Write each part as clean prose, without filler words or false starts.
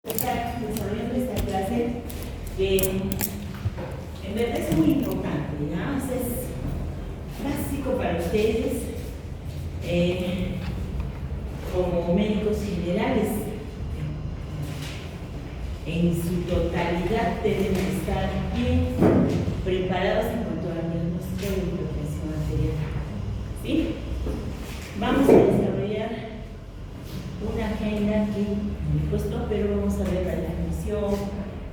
Estar desarrollando esta clase que en verdad es muy importante, ¿no? Es básico para ustedes como médicos generales. En su totalidad deben estar bien preparados en cuanto al diagnóstico de hipertensión arterial. ¿Sí? Vamos a desarrollar una agenda aquí, puesto, pero vamos a ver la transmisión,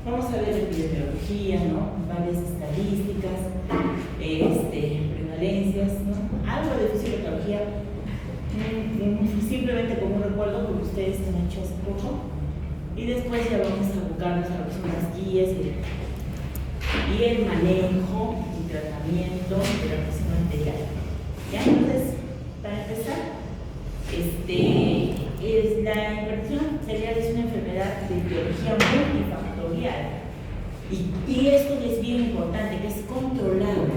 vamos a ver epidemiología, ¿no? Varias estadísticas, prevalencias, ¿no? Algo de fisiología, simplemente como un recuerdo porque ustedes han hecho hace poco, y después ya vamos a abocarnos a lo que son las guías y el manejo y tratamiento de la presión arterial. ¿Ya? Entonces, para empezar, la hipertensión arterial es una enfermedad de etiología multifactorial y esto es bien importante, que es controlable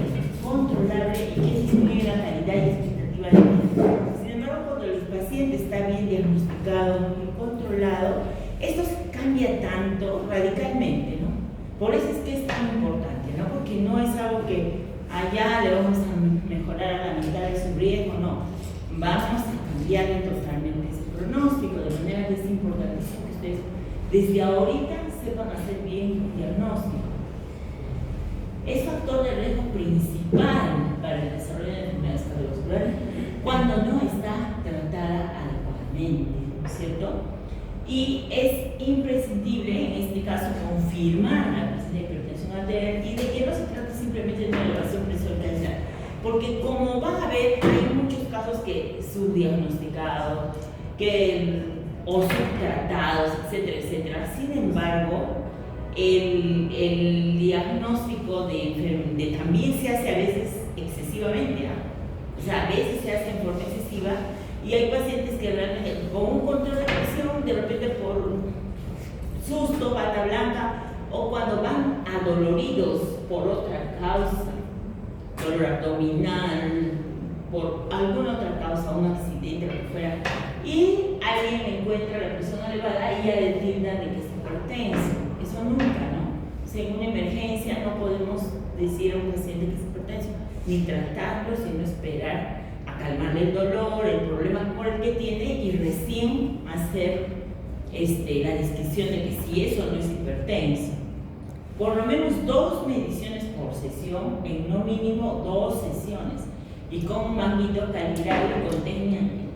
y que disminuye la calidad y expectativa de vida. Sin embargo, cuando el paciente está bien diagnosticado y controlado, esto cambia tanto radicalmente, ¿no? Por eso es que es tan importante, ¿no? Porque no es algo que allá le vamos a mejorar a la mitad de su riesgo, no. Vamos a cambiarle totalmente ese pronóstico, de manera que es importantísimo que ustedes desde ahorita sepan hacer bien un diagnóstico. Es factor de riesgo principal para el desarrollo de enfermedades cardiovasculares cuando no está tratada adecuadamente, ¿no es cierto? Y es imprescindible en este caso confirmar la presencia de hipertensión arterial y de que no se trata simplemente de una elevación presión arterial, porque como van a ver, hay muchos casos que subdiagnosticados, o subtratados, etcétera, etcétera. Sin embargo, el diagnóstico también se hace a veces excesivamente, ¿no? O sea, a veces se hace en forma excesiva y hay pacientes que realmente con un control de presión, de repente por susto, bata blanca, o cuando van adoloridos por otra causa, dolor abdominal, por alguna otra causa, un accidente, lo que fuera, y alguien encuentra la presión elevada y ya le tildan de que es hipertenso. Eso nunca, ¿no? O sea, en una emergencia no podemos decir a un paciente que es hipertenso, ni tratarlo, sino esperar a calmarle el dolor, el problema por el que tiene y recién hacer la descripción de que si eso no es hipertenso. Por lo menos 2 mediciones por sesión, en no mínimo 2 sesiones, y con magnetocaligrado con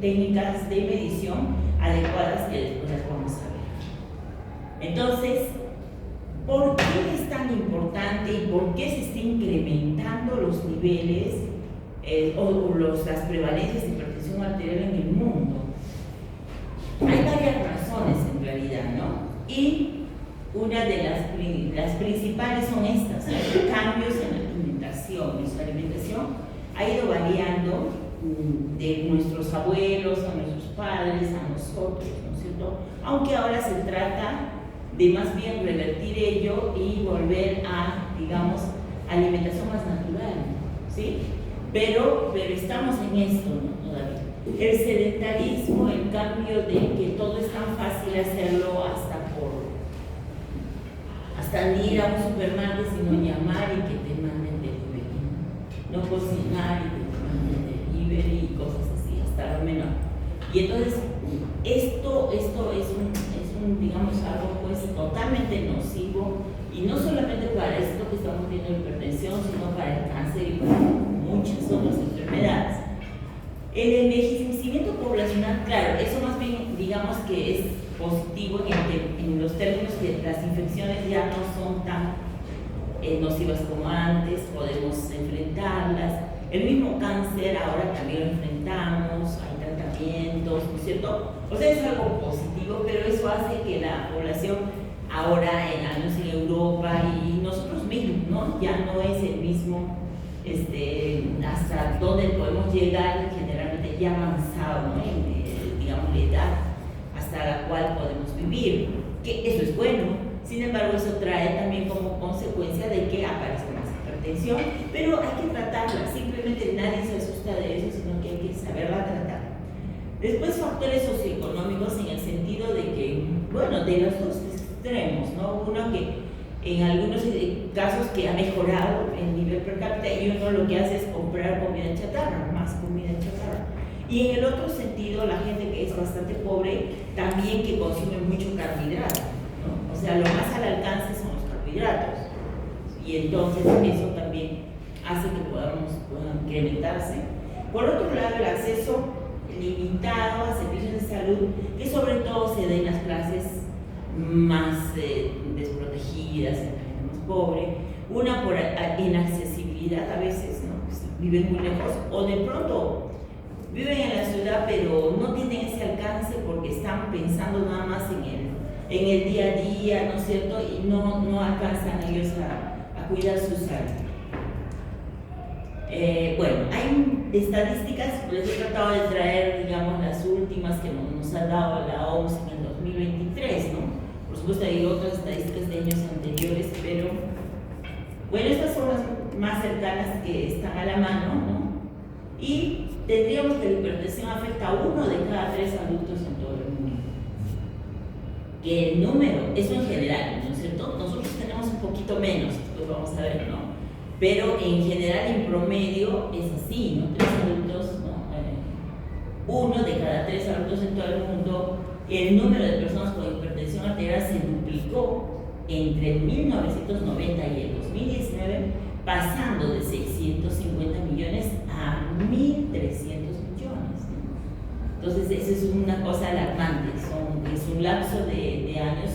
técnicas de medición adecuadas que después las vamos a ver. Entonces, ¿por qué es tan importante y por qué se está incrementando los niveles las prevalencias de hipertensión arterial en el mundo? Hay varias razones en realidad, ¿no? Y una de las principales son estas, ¿no? Cambios en la alimentación. Nuestra alimentación ha ido variando de nuestros abuelos a nuestros padres, a nosotros, ¿no es cierto? Aunque ahora se trata de más bien revertir ello y volver a, digamos, alimentación más natural, ¿sí? Pero estamos en esto, ¿no? Todavía. El sedentarismo, el cambio de que todo es tan fácil hacerlo hasta ni ir a un supermercado, sino llamar y que te manden delivery, no cocinar y que te manden delivery y cosas así, hasta lo menor. Y entonces, esto es un, digamos, algo pues totalmente nocivo, y no solamente para esto que estamos viendo hipertensión, sino para el cáncer y para muchas otras enfermedades. El envejecimiento poblacional, claro, eso más bien digamos que es positivo en los términos que las infecciones ya no son tan nocivas como antes, podemos enfrentarlas. El mismo cáncer ahora también lo enfrentamos, hay tratamientos, ¿no es cierto? O sea, es algo positivo, pero eso hace que la población ahora, al menos en Europa y nosotros mismos, ¿no? Ya no es el mismo hasta donde podemos llegar, generalmente ya avanzado, ¿no? Digamos, la edad hasta la cual podemos vivir, que eso es bueno. Sin embargo, eso trae también como consecuencia de que aparezca más hipertensión, pero hay que tratarla. Simplemente nadie se asusta de eso, sino que hay que saberla tratar. Después, factores socioeconómicos en el sentido de que, bueno, de los dos extremos, ¿no? Uno que en algunos casos que ha mejorado el nivel per cápita y uno lo que hace es comprar comida chatarra, más comida chatarra. Y en el otro sentido, la gente que es bastante pobre también que consume mucho carbohidrato, ¿no? O sea, lo más al alcance son los carbohidratos. Y entonces eso también hace que puedan incrementarse. Por otro lado, el acceso limitado a servicios de salud, que sobre todo se da en las clases más desprotegidas, en la gente más pobre, una por inaccesibilidad a veces, ¿no? Pues viven muy lejos, o de pronto viven en la ciudad pero no tienen ese alcance porque están pensando nada más en el día a día, ¿no es cierto? Y no alcanzan ellos a cuidar su salud. Bueno, hay estadísticas, les he tratado de traer, digamos, las últimas que nos ha dado la OMS en el 2023, ¿no? Por supuesto hay otras estadísticas de años anteriores, pero bueno, estas son las más cercanas que están a la mano, ¿no? Y tendríamos que la hipertensión afecta a 1 de cada 3 adultos en todo el mundo. Que el número, eso en general, ¿no es cierto? Nosotros tenemos un poquito menos, después vamos a ver, ¿no? Pero en general, en promedio, es así, ¿no? 3 adultos, ¿no? 1 de cada 3 adultos en todo el mundo. El número de personas con hipertensión arterial se duplicó entre el 1990 y el 2019, pasando de 650 millones a 1.300 millones, ¿no? Entonces, eso es una cosa alarmante, es un lapso de años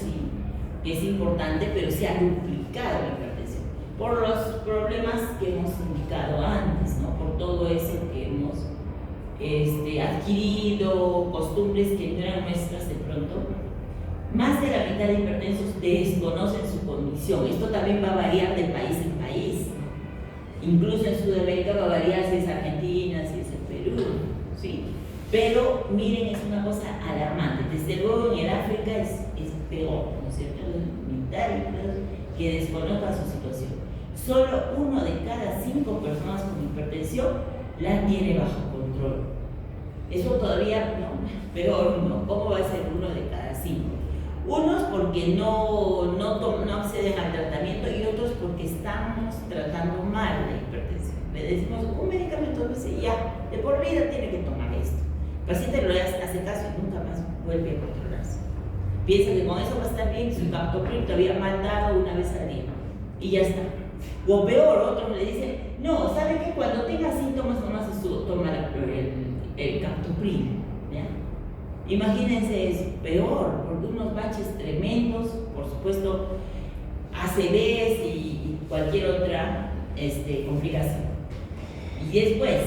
y es importante, pero se ha duplicado la hipertensión por los problemas que hemos indicado antes, ¿no? Por todo eso que hemos adquirido, costumbres que no eran nuestras de pronto. Más de la mitad de hipertensos desconocen su condición. Esto también va a variar de país en país. Incluso en Sudamérica va a variar si es Argentina, si es el Perú, ¿sí? Pero miren, es una cosa alarmante. Desde luego en el África es peor, ¿no es cierto? Mitad que desconozca su situación. Solo 1 de cada 5 personas con hipertensión la tiene bajo control. Eso todavía no, peor, ¿no? ¿Cómo va a ser 1 de cada 5? Unos porque no acceden al tratamiento y otros porque estamos tratando mal la hipertensión. Le decimos un medicamento, dice ya, de por vida tiene que tomar esto. El paciente lo hace caso y nunca más vuelve a controlarse. Piensa que con eso va a estar bien, su captopril todavía mal dado una vez al día y ya está. O peor, otros le dicen, no, ¿sabe qué? Cuando tenga síntomas nomás toma el captopril, ¿ya? Imagínense, es peor, porque unos baches tremendos, por supuesto, ACVs y cualquier otra complicación. Y después,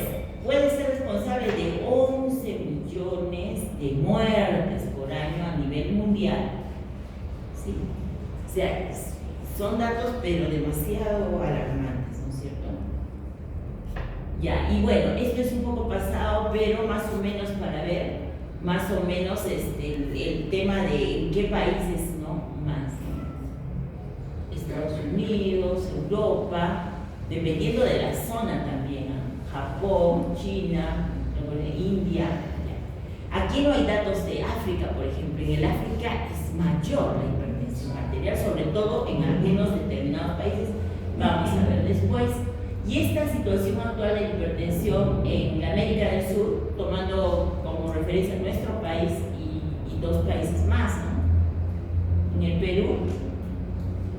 puede ser responsable de 11 millones de muertes por año a nivel mundial, ¿sí? O sea, son datos pero demasiado alarmantes, ¿no es cierto? Ya, y bueno, esto es un poco pasado, pero más o menos para ver, más o menos el tema de en qué países, ¿no? Más, ¿no? Estados Unidos, Europa, dependiendo de la zona también, ¿no? Japón, China, India. Ya. Aquí no hay datos de África, por ejemplo. En el África es mayor la hipertensión arterial, sobre todo en algunos determinados países. Vamos a ver después. Y esta situación actual de hipertensión en la América del Sur, tomando como referencia nuestro país y 2 países más, ¿no? En el Perú,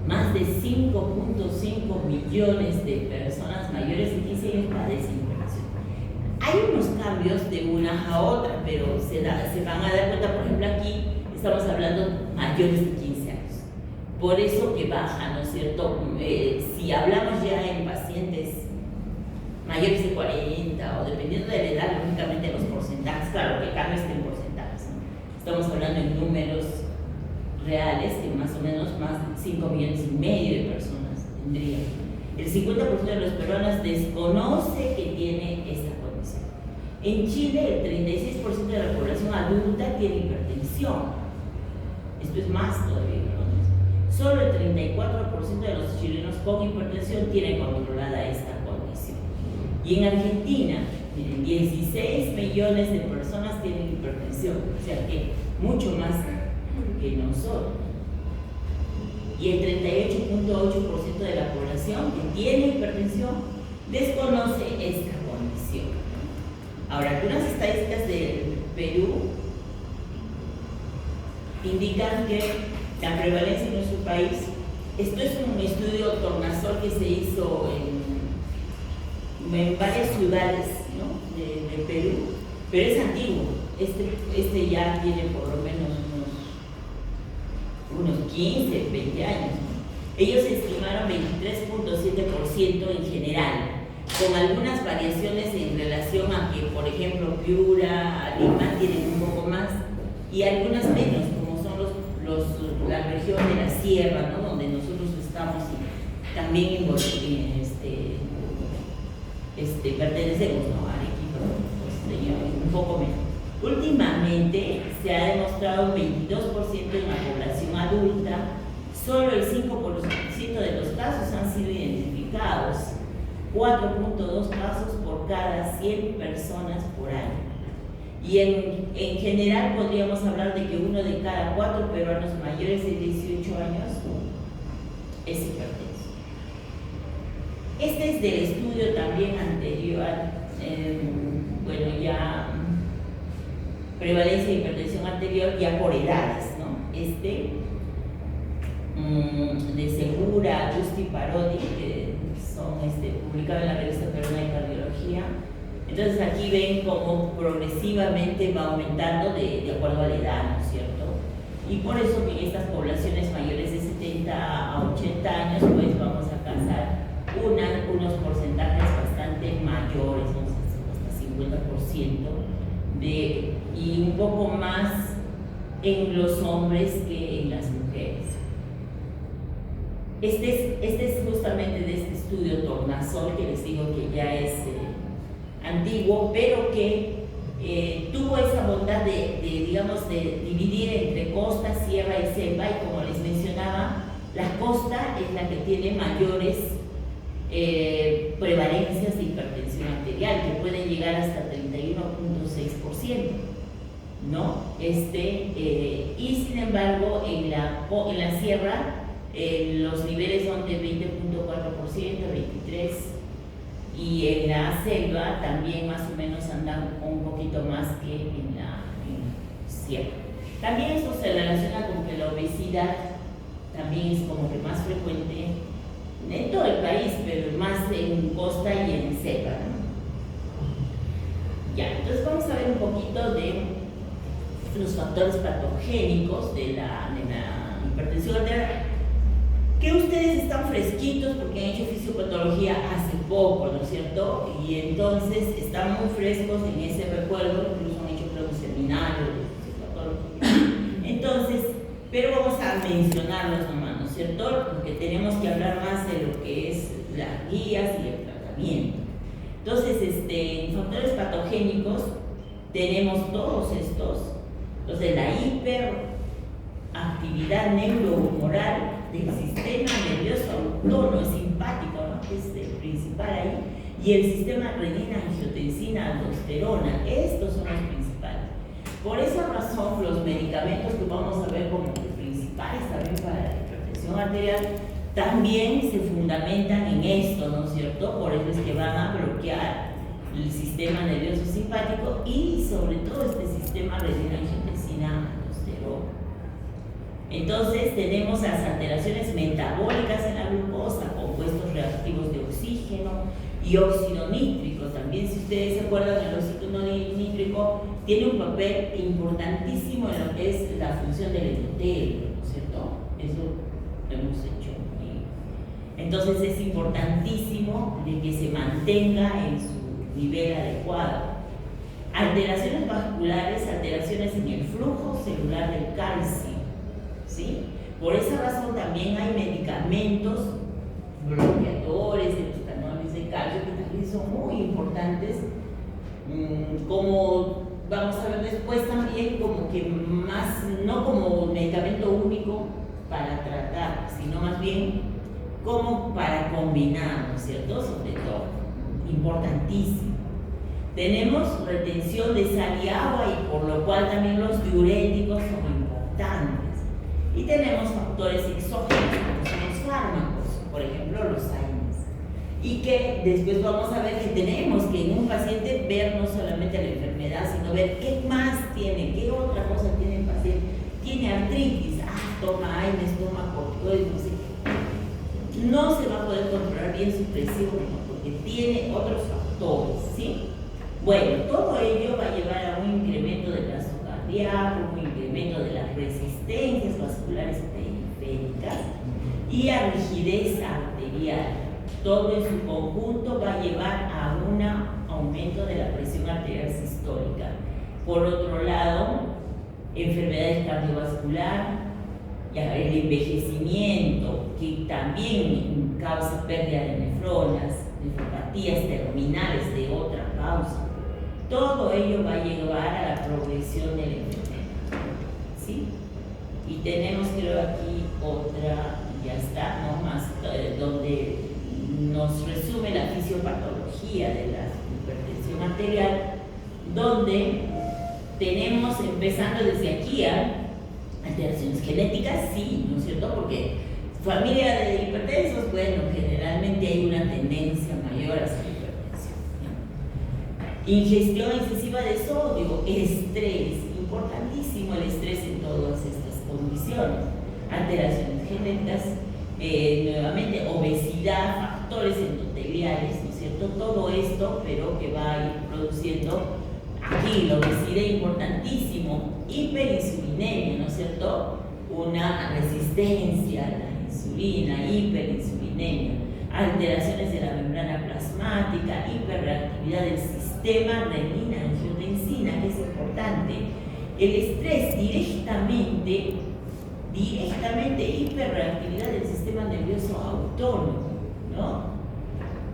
más de 5.5 millones de personas mayores de 15 años padecen hipertensión. Hay unos cambios de una a otra, pero se van a dar cuenta, por ejemplo, aquí estamos hablando de mayores de 15 años. Por eso que baja, ¿no es cierto? Si hablamos ya en pacientes mayores de 40 o dependiendo de la edad, lógicamente los porcentajes, claro que cambia en porcentajes, ¿no? Estamos hablando en números reales que más o menos más de 5,5 millones de personas tendrían. El 50% de los peruanos desconoce que tiene esta condición. En Chile, el 36% de la población adulta tiene hipertensión. Esto es más todavía, ¿no? Solo el 34% de los chilenos con hipertensión tienen controlada esta condición. Y en Argentina, miren, 16 millones de personas tienen hipertensión, o sea que mucho más que nosotros. y el 38.8% de la población que tiene hipertensión desconoce esta condición. Ahora, algunas estadísticas del Perú indican que la prevalencia en nuestro país, esto es un estudio tornasol que se hizo en varias ciudades, ¿no?, de Perú, pero es antiguo. Este ya tiene por lo menos unos 15, 20 años. Ellos estimaron 23.7% en general, con algunas variaciones en relación a que, por ejemplo, Piura, Lima tienen un poco más y algunas menos, como son la región de la sierra, ¿no?, donde nosotros estamos y también pertenecemos, ¿no?, a Arequipa, pues, un poco menos. Últimamente se ha demostrado un 22% en la población adulta, solo el 5% de los casos han sido identificados, 4.2 casos por cada 100 personas por año. Y en general podríamos hablar de que 1 de cada 4 peruanos mayores de 18 años es hipertenso. Este es del estudio también anterior, prevalencia de hipertensión anterior ya por edades, ¿no? De Segura, Justi y Parodi, que son publicados en la revista Peruana de Cardiología. Entonces aquí ven cómo progresivamente va aumentando de acuerdo a la edad, ¿no es cierto? Y por eso que en estas poblaciones mayores de 70 a 80 años, pues vamos a alcanzar unos porcentajes bastante mayores, ¿no?, hasta 50%, y un poco más en los hombres que en las mujeres. Este es justamente de este estudio tornasol que les digo que ya es antiguo, pero que tuvo esa bondad de dividir entre costa, sierra y selva, y como les mencionaba, la costa es la que tiene mayores prevalencias de hipertensión arterial, que pueden llegar hasta 31.6%, ¿no? Y sin embargo, en la sierra los niveles son de 20.4%, 23%, y en la selva también más o menos andan un poquito más que en la sierra. También esto se relaciona con que la obesidad también es como que más frecuente en todo el país, pero más en costa y en selva, ¿no? Ya, entonces vamos a ver un poquito de los factores patogénicos de la hipertensión arterial, que ustedes están fresquitos porque han hecho fisiopatología hace poco, ¿no es cierto? Y entonces están muy frescos en ese recuerdo, incluso han hecho un seminario de fisiopatología. Entonces, pero vamos a mencionarlos nomás, ¿no es cierto? Porque tenemos que hablar más de lo que es las guías y el tratamiento. Entonces, en factores patogénicos tenemos todos estos. Entonces, la hiperactividad neurohumoral del sistema nervioso autónomo simpático, ¿no?, que es el principal ahí, y el sistema renina-angiotensina-aldosterona. Estos son los principales. Por esa razón, los medicamentos que vamos a ver como principales también para la hipertensión arterial también se fundamentan en esto, ¿no es cierto? Por eso es que van a bloquear el sistema nervioso simpático y sobre todo este sistema renina-angiotensina-aldosterona. Entonces tenemos las alteraciones metabólicas en la glucosa, compuestos reactivos de oxígeno y óxido nítrico. También, si ustedes se acuerdan, el óxido nítrico tiene un papel importantísimo en lo que es la función del endotelio, ¿no es cierto? Eso lo hemos hecho. Entonces es importantísimo de que se mantenga en su nivel adecuado. Alteraciones vasculares, alteraciones en el flujo celular del calcio, ¿sí? Por esa razón también hay medicamentos bloqueadores de los canales de calcio que también son muy importantes, como vamos a ver después también, como que más, no como medicamento único para tratar, sino más bien como para combinar, ¿no es cierto? Sobre todo, importantísimo. Tenemos retención de sal y agua, y por lo cual también los diuréticos son importantes. Y tenemos factores exógenos, como son los fármacos, por ejemplo, los AINES. Y que después vamos a ver que tenemos que en un paciente ver no solamente la enfermedad, sino ver qué más tiene, qué otra cosa tiene el paciente. Tiene artritis, toma AINES, toma corticoides, no sé qué. No se va a poder controlar bien su presión, ¿no? Porque tiene otros factores, ¿sí? Bueno, todo ello va a llevar a un incremento del gasto cardíaco, un incremento de las resistencias vasculares periféricas y a rigidez arterial. Todo en su conjunto va a llevar a un aumento de la presión arterial sistólica. Por otro lado, enfermedades cardiovasculares, el envejecimiento, que también causa pérdida de nefronas, nefropatías terminales de otra causa. Todo ello va a llevar a la progresión de la enfermedad, ¿sí? Y tenemos, creo, aquí otra, ya está, ¿no? Más, donde nos resume la fisiopatología de la hipertensión arterial, donde tenemos, empezando desde aquí, alteraciones genéticas, sí, ¿no es cierto? Porque familia de hipertensos, bueno, generalmente hay una tendencia mayor a ser hipertensión, ¿no? Ingestión excesiva de sodio, estrés, importantísimo el estrés en todas estas condiciones, alteraciones genéticas, nuevamente obesidad, factores endoteliales, ¿no es cierto? Todo esto, pero que va a ir produciendo aquí la obesidad, importantísimo, hiperinsulinemia, ¿no es cierto? Una resistencia a la insulina, hiperinsulinemia, alteraciones de la membrana plasmática, hiperreactividad del sistema renina-angiotensina, que es importante. El estrés directamente hiperreactividad del sistema nervioso autónomo, ¿no?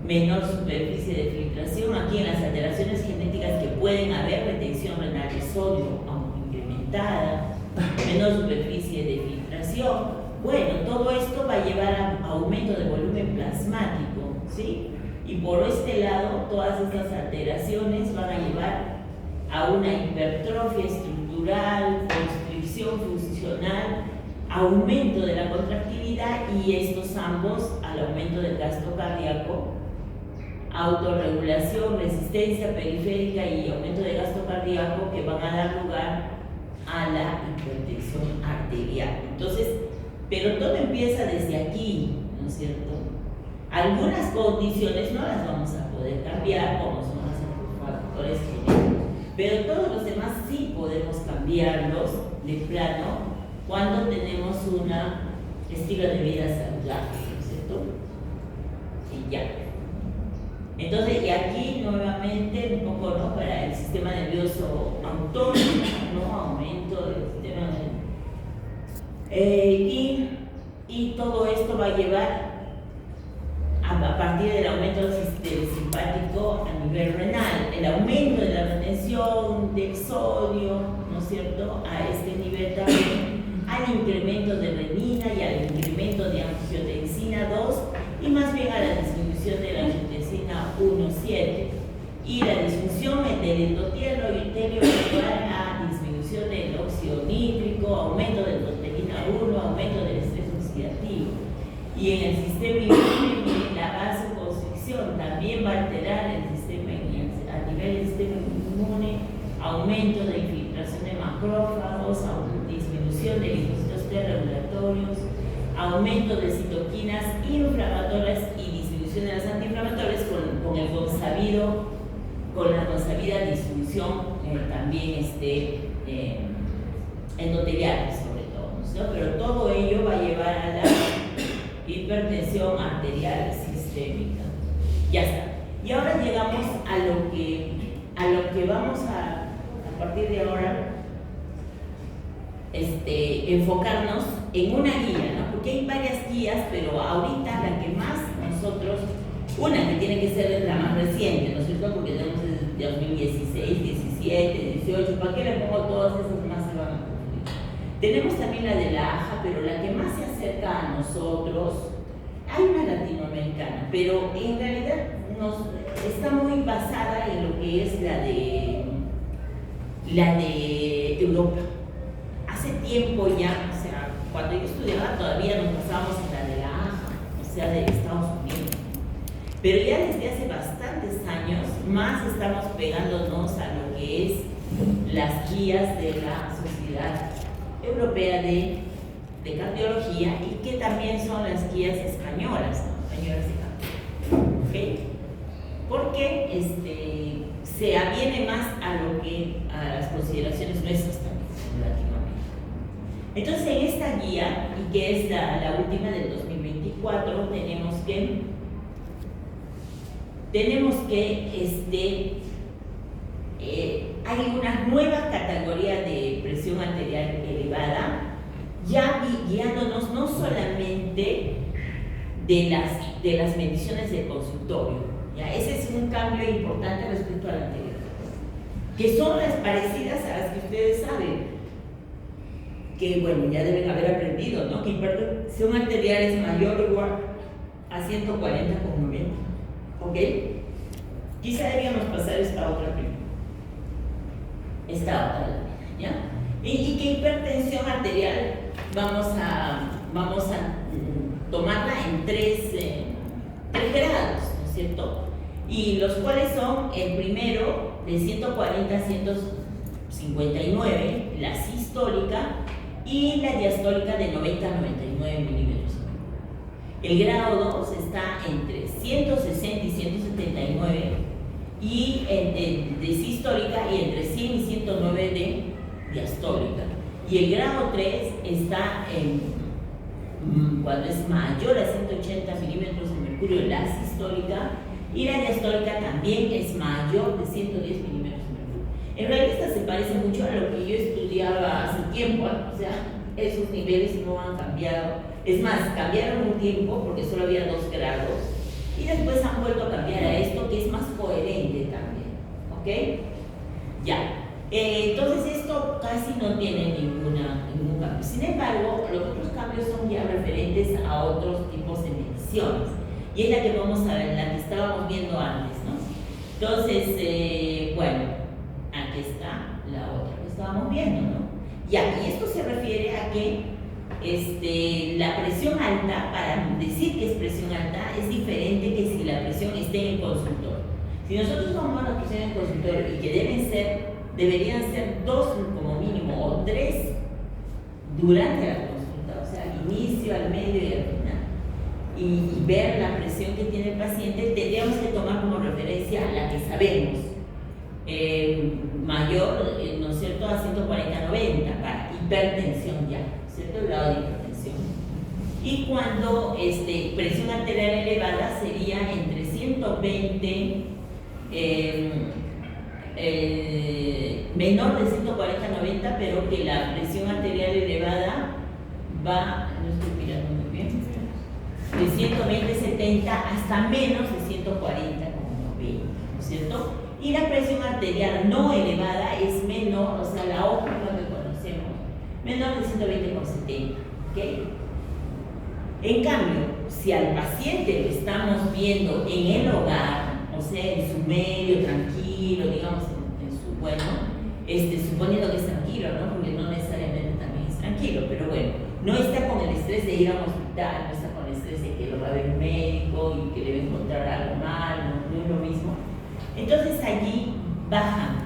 Menor superficie de filtración, aquí en las alteraciones genéticas que pueden haber, retención renal de sodio incrementada, menor superficie de filtración. Bueno, todo esto va a llevar a aumento de volumen plasmático, ¿sí? Y por este lado, todas estas alteraciones van a llevar a una hipertrofia estructural, constricción funcional, aumento de la contractilidad y estos ambos al aumento del gasto cardíaco, autorregulación, resistencia periférica y aumento de gasto cardíaco que van a dar lugar a la hipertensión arterial. Entonces, pero todo empieza desde aquí, ¿no es cierto? Algunas condiciones no las vamos a poder cambiar, como son los factores genéticos, pero todos los demás sí podemos cambiarlos de plano cuando tenemos un estilo de vida saludable, ¿no es cierto? Y ya. Entonces, y aquí nuevamente un poco, ¿no? Para el sistema nervioso autónomo, ¿no? Aumento del sistema y todo esto va a llevar a partir del aumento del simpático a nivel renal, el aumento de la retención del sodio, ¿no es cierto? A este nivel también, al incremento de renina y al incremento de angiotensina 2 y más bien a la disminución de la angiotensina 1,7 y la disfunción del endotelium va a llevar a disminución del óxido nítrico, aumento de endoteliina 1, aumento del estrés oxidativo. Y en el sistema inmune, la vasoconstricción también va a alterar el sistema a nivel del sistema inmune, aumento de infiltración de macrófagos, disminución de linfocitos T regulatorios, aumento de citoquinas inflamatorias y disminución de las antiinflamatorias con la consabida disfunción también endotelial sobre todo, ¿no? Pero todo ello va a llevar a la hipertensión arterial sistémica. Ya está. Y ahora llegamos a lo que vamos a partir de ahora, enfocarnos en una guía, ¿no? Porque hay varias guías, pero ahorita la que más nosotros, una que tiene que ser la más reciente, ¿no es cierto? Porque tenemos desde 2016, 17, 18, ¿para qué le pongo todas esas más se van a confundir? Tenemos también la de la AJA, pero la que más se acerca a nosotros, hay una latinoamericana, pero en realidad está muy basada en lo que es la de Europa. Hace tiempo ya, o sea, cuando yo estudiaba todavía nos pasábamos en la de la AJA, o sea, de Estados Unidos. Pero ya desde hace bastantes años más estamos pegándonos a lo que es las guías de la Sociedad Europea de Cardiología y que también son las guías españolas, ¿no? Españolas de cardio. ¿Okay? Porque se aviene más a las consideraciones nuestras también en Latinoamérica. Entonces, en esta guía, y que es la última del 2024, hay una nueva categoría de presión arterial elevada, ya guiándonos no solamente de las mediciones del consultorio, ¿ya? Ese es un cambio importante respecto al anterior, que son las parecidas a las que ustedes saben, que bueno, ya deben haber aprendido, ¿no? Que hipertensión arterial es mayor o igual a 140/90, ¿ok? Quizá debíamos pasar esta otra primero. Esta otra, ¿ya? Y que hipertensión arterial vamos a tomarla en tres grados, ¿no es cierto? Y los cuales son el primero de 140 a 159, la sistólica, y la diastólica de 90 a 99 milímetros. El grado 2 está entre 160 y 179 de sistólica y entre 100 y 109 de diastólica. Y el grado 3 está cuando es mayor a 180 milímetros de mercurio la sistólica, y la diastólica también es mayor de 110 milímetros de mercurio. En realidad esta se parece mucho a lo que yo estudiaba hace tiempo, o sea, esos niveles no han cambiado. Es más, cambiaron un tiempo porque solo había 2 grados y después han vuelto a cambiar a esto, que es más coherente también, ¿ok? Ya. Entonces esto casi no tiene ningún cambio. Sin embargo, los otros cambios son ya referentes a otros tipos de mediciones, y es la que vamos a ver, la que estábamos viendo antes, ¿no? Entonces, bueno, aquí está la otra que estábamos viendo, ¿no? Ya, y esto se refiere a que la presión alta, para decir que es presión alta, es diferente que si la presión está en el consultorio. Si nosotros tomamos la presión en el consultorio y que deberían ser 2 como mínimo o 3 durante la consulta, o sea, al inicio, al medio y al final, y ver la presión que tiene el paciente, tendríamos que tomar como referencia la que sabemos, mayor, ¿no es cierto?, a 140/90 para hipertensión ya, ¿cierto?, el grado de hipertensión. Y cuando presión arterial elevada sería entre 120, menor de 140/90, pero que la presión arterial elevada va, no estoy mirando muy bien, de 120/70 hasta menos de 140/90, ¿no es cierto? Y la presión arterial no elevada es menor, o sea, la óptima que conocemos, menor de 120/70, ¿ok? En cambio, si al paciente lo estamos viendo en el hogar, o sea, en su medio tranquilo, digamos, en su, bueno, suponiendo que es tranquilo, ¿no? Porque no necesariamente también es tranquilo, pero bueno, no está con el estrés de ir a un hospital, no está con el estrés de que lo va a ver un médico y que debe encontrar algo mal, no es lo mismo. Entonces allí bajan.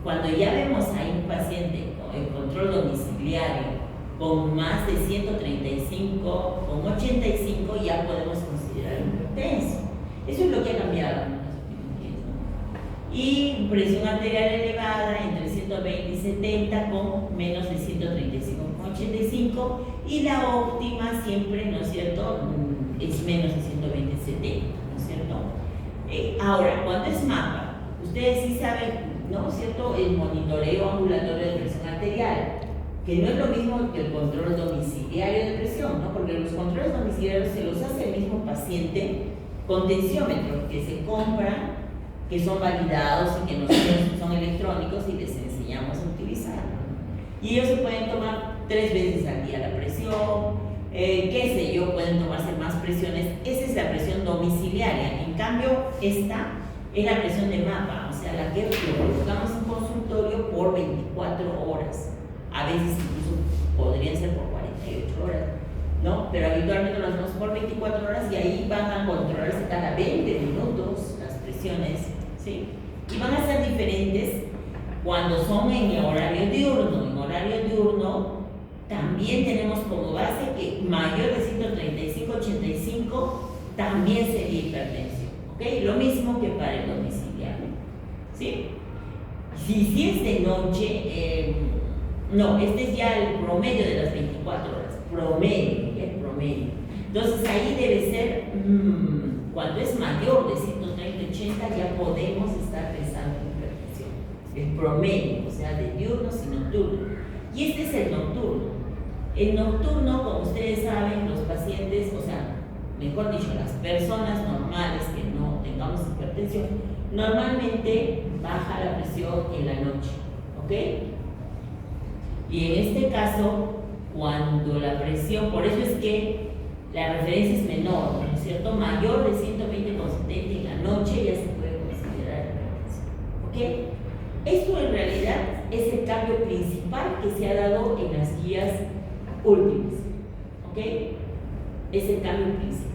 Cuando ya vemos a un paciente con el control domiciliario con más de 135, con 85, ya podemos considerar hipertenso. Eso es lo que ha cambiado en las opiniones, ¿no? Y presión arterial elevada entre 120 y 70 con menos de 135 con 85, y la óptima siempre, ¿no es cierto?, es menos de 120/70, ¿no es cierto? Ahora, cuando es MAPA, ustedes sí saben, ¿no es cierto?, el monitoreo ambulatorio de presión arterial, que no es lo mismo que el control domiciliario de presión, ¿no? Porque los controles domiciliarios se los hace el mismo paciente con tensiómetros que se compran, que son validados y que nosotros son electrónicos y les enseñamos a utilizar. Y ellos se pueden tomar 3 veces al día la presión, qué sé yo, pueden tomarse más presiones. Esa es la presión domiciliaria. En cambio, esta es la presión de MAPA, o sea, la que lo colocamos en consultorio por 24 horas. A veces incluso podrían ser por 48 48 horas, ¿no? Pero habitualmente lo hacemos por 24 horas y ahí van a controlarse cada 20 minutos las presiones, ¿sí? Y van a ser diferentes cuando son en horario diurno. En horario diurno también tenemos como base que mayor de 135-85 también sería hipertensión, ¿ok? Lo mismo que para el domiciliario, ¿sí? Si es de noche, no, este es ya el promedio de las 24 horas, promedio, el promedio. Entonces ahí debe ser, cuando es mayor de 130-80 ya podemos estar pensando en hipertensión. El promedio, o sea, de diurnos y nocturnos. Y este es el nocturno. El nocturno, como ustedes saben, los pacientes, o sea, mejor dicho, las personas normales que no tengamos hipertensión, normalmente baja la presión en la noche, ¿ok? Y en este caso, cuando la presión, por eso es que la referencia es menor, ¿no es cierto? Mayor de 120/70 en la noche ya se puede considerar hipertensión, ¿ok? Esto en realidad es el cambio principal que se ha dado en las guías últimas, ¿ok? Es el cambio principal.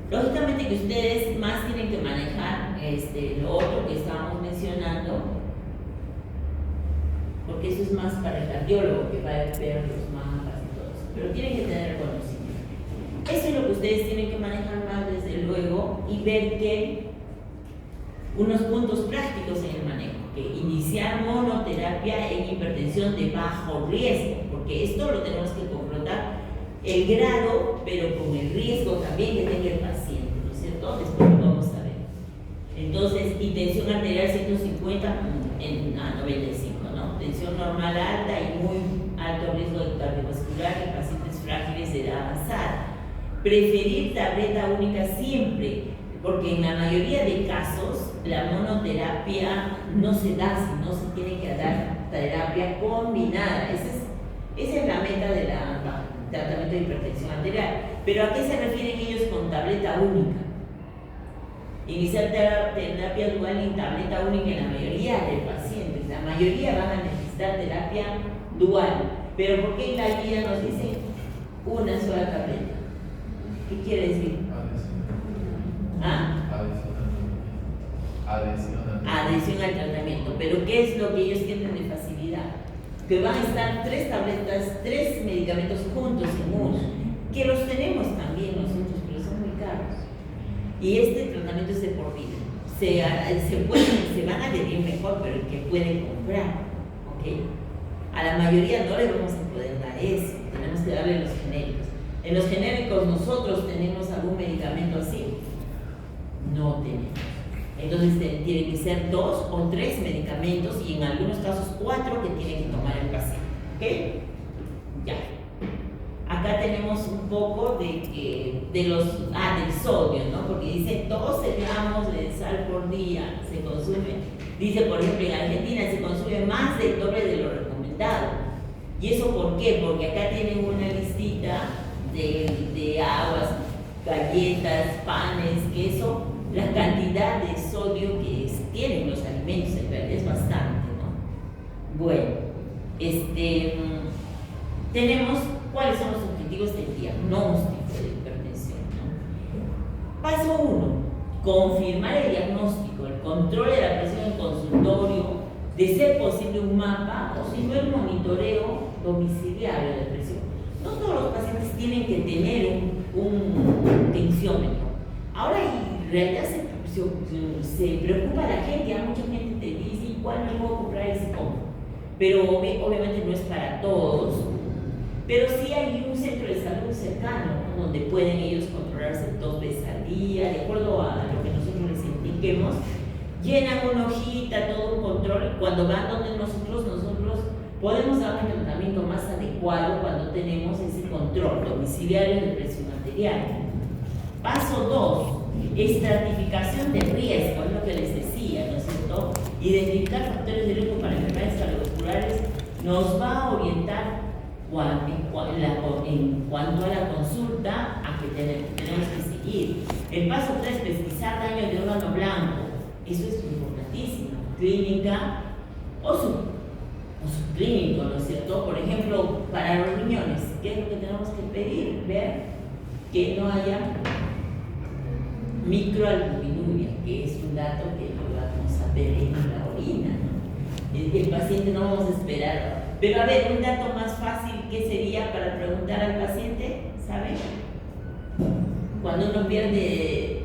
Lógicamente que ustedes más tienen que manejar lo otro que estábamos mencionando, porque eso es más para el cardiólogo que va a ver los mapas y todo eso, pero tienen que tener conocimiento. Eso es lo que ustedes tienen que manejar más desde luego y ver que unos puntos prácticos en el manejo, que iniciar monoterapia en hipertensión de bajo riesgo, porque esto lo tenemos que confrontar el grado, pero con el riesgo también que tenga el paciente, ¿no es cierto? Después lo vamos a ver. Entonces, y tensión arterial 150 a 95, ¿no? Tensión normal alta y muy alto riesgo de cardiovascular en pacientes frágiles de edad avanzada. Preferir tableta única siempre, porque en la mayoría de casos la monoterapia no se da, sino se tiene que dar terapia combinada. Esa es la meta del tratamiento de hipertensión arterial. Pero ¿a qué se refieren ellos con tableta única? Iniciar terapia dual en tableta única en la mayoría de pacientes. La mayoría van a necesitar terapia dual. Pero ¿por qué en la guía nos dicen una sola tableta? ¿Qué quiere decir? ¿Ah? Adhesión al tratamiento. Pero ¿qué es lo que ellos tienen de facilidad? Que van a estar 3 tabletas, 3 medicamentos juntos en uno, que los tenemos también nosotros, pero son muy caros. Y este tratamiento es de por vida. Se van a adherir mejor, pero el que puede comprar, ¿ok? A la mayoría no le vamos a poder dar eso, tenemos que darle los genéricos. En los genéricos nosotros tenemos algún medicamento así, no tenemos. Entonces tienen que ser 2 o 3 medicamentos y en algunos casos 4 que tiene que tomar el paciente, ¿ok? Ya. Acá tenemos un poco del sodio, ¿no? Porque dice 12 gramos de sal por día se consume. Dice, por ejemplo, en Argentina se consume más del doble de lo recomendado. ¿Y eso por qué? Porque acá tienen una listita de aguas, galletas, panes, queso, la cantidad de sodio que tienen los alimentos en realidad es bastante, ¿no? Bueno, tenemos cuáles son los objetivos del diagnóstico de hipertensión, ¿no? Paso 1, confirmar el diagnóstico, el control de la presión en consultorio, de ser posible un mapa o si no el monitoreo domiciliario de presión. No todos los pacientes tienen que tener un tensiómetro. Ahora en realidad se preocupa la gente, a mucha gente te dice ¿cuál me puedo comprar ese compro? Pero obviamente no es para todos, pero sí hay un centro de salud cercano, ¿no? Donde pueden ellos controlarse 2 veces al día, de acuerdo a lo que nosotros les indiquemos, llenan una hojita, todo un control, y cuando van donde nosotros podemos dar un tratamiento más adecuado cuando tenemos ese control domiciliario de presión arterial. Paso 2, estratificación de riesgo, es lo que les decía, ¿no es cierto? Identificar factores de riesgo para enfermedades cardiovasculares nos va a orientar en cuanto a la consulta a que tenemos que seguir. El paso 3, pesquisar daño de órgano blanco, eso es importantísimo, clínica o clínico, ¿no es cierto? Por ejemplo, para los riñones, ¿qué es lo que tenemos que pedir? Ver que no haya microalbuminuria, que es un dato que lo vamos a ver en la orina, ¿no? El paciente no vamos a esperar. Pero a ver, un dato más fácil que sería para preguntar al paciente, ¿saben? Cuando uno pierde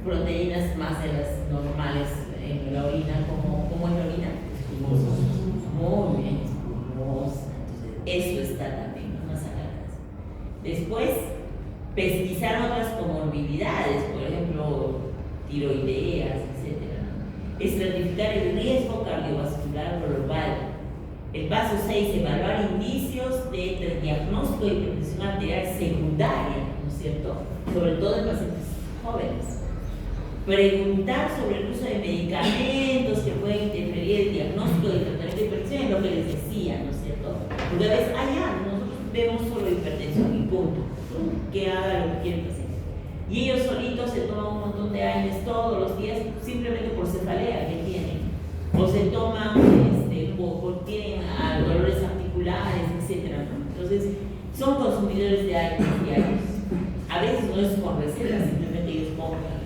proteínas más de las normales en la orina, ¿cómo es la orina? Muy bien, espumosa. Entonces, eso está también, ¿no? Más acá. Después, pesquisar otras comorbilidades, por ejemplo, tiroideas, etc. Estratificar el riesgo cardiovascular global. El paso 6, evaluar indicios de diagnóstico de hipertensión arterial secundaria, ¿no es cierto? Sobre todo en pacientes jóvenes. Preguntar sobre el uso de medicamentos que pueden interferir en el diagnóstico de tratamiento de hipertensión, es lo que les decía, ¿no es cierto? Porque a veces, nosotros vemos solo hipertensión y punto, que haga lo que quiere el paciente. Y ellos solitos se toman un montón de años todos los días simplemente por cefalea que tienen, o se toman, o tienen dolores articulares, etc., ¿no? Entonces, son consumidores de aires diarios. A veces no es con receta, simplemente ellos compran.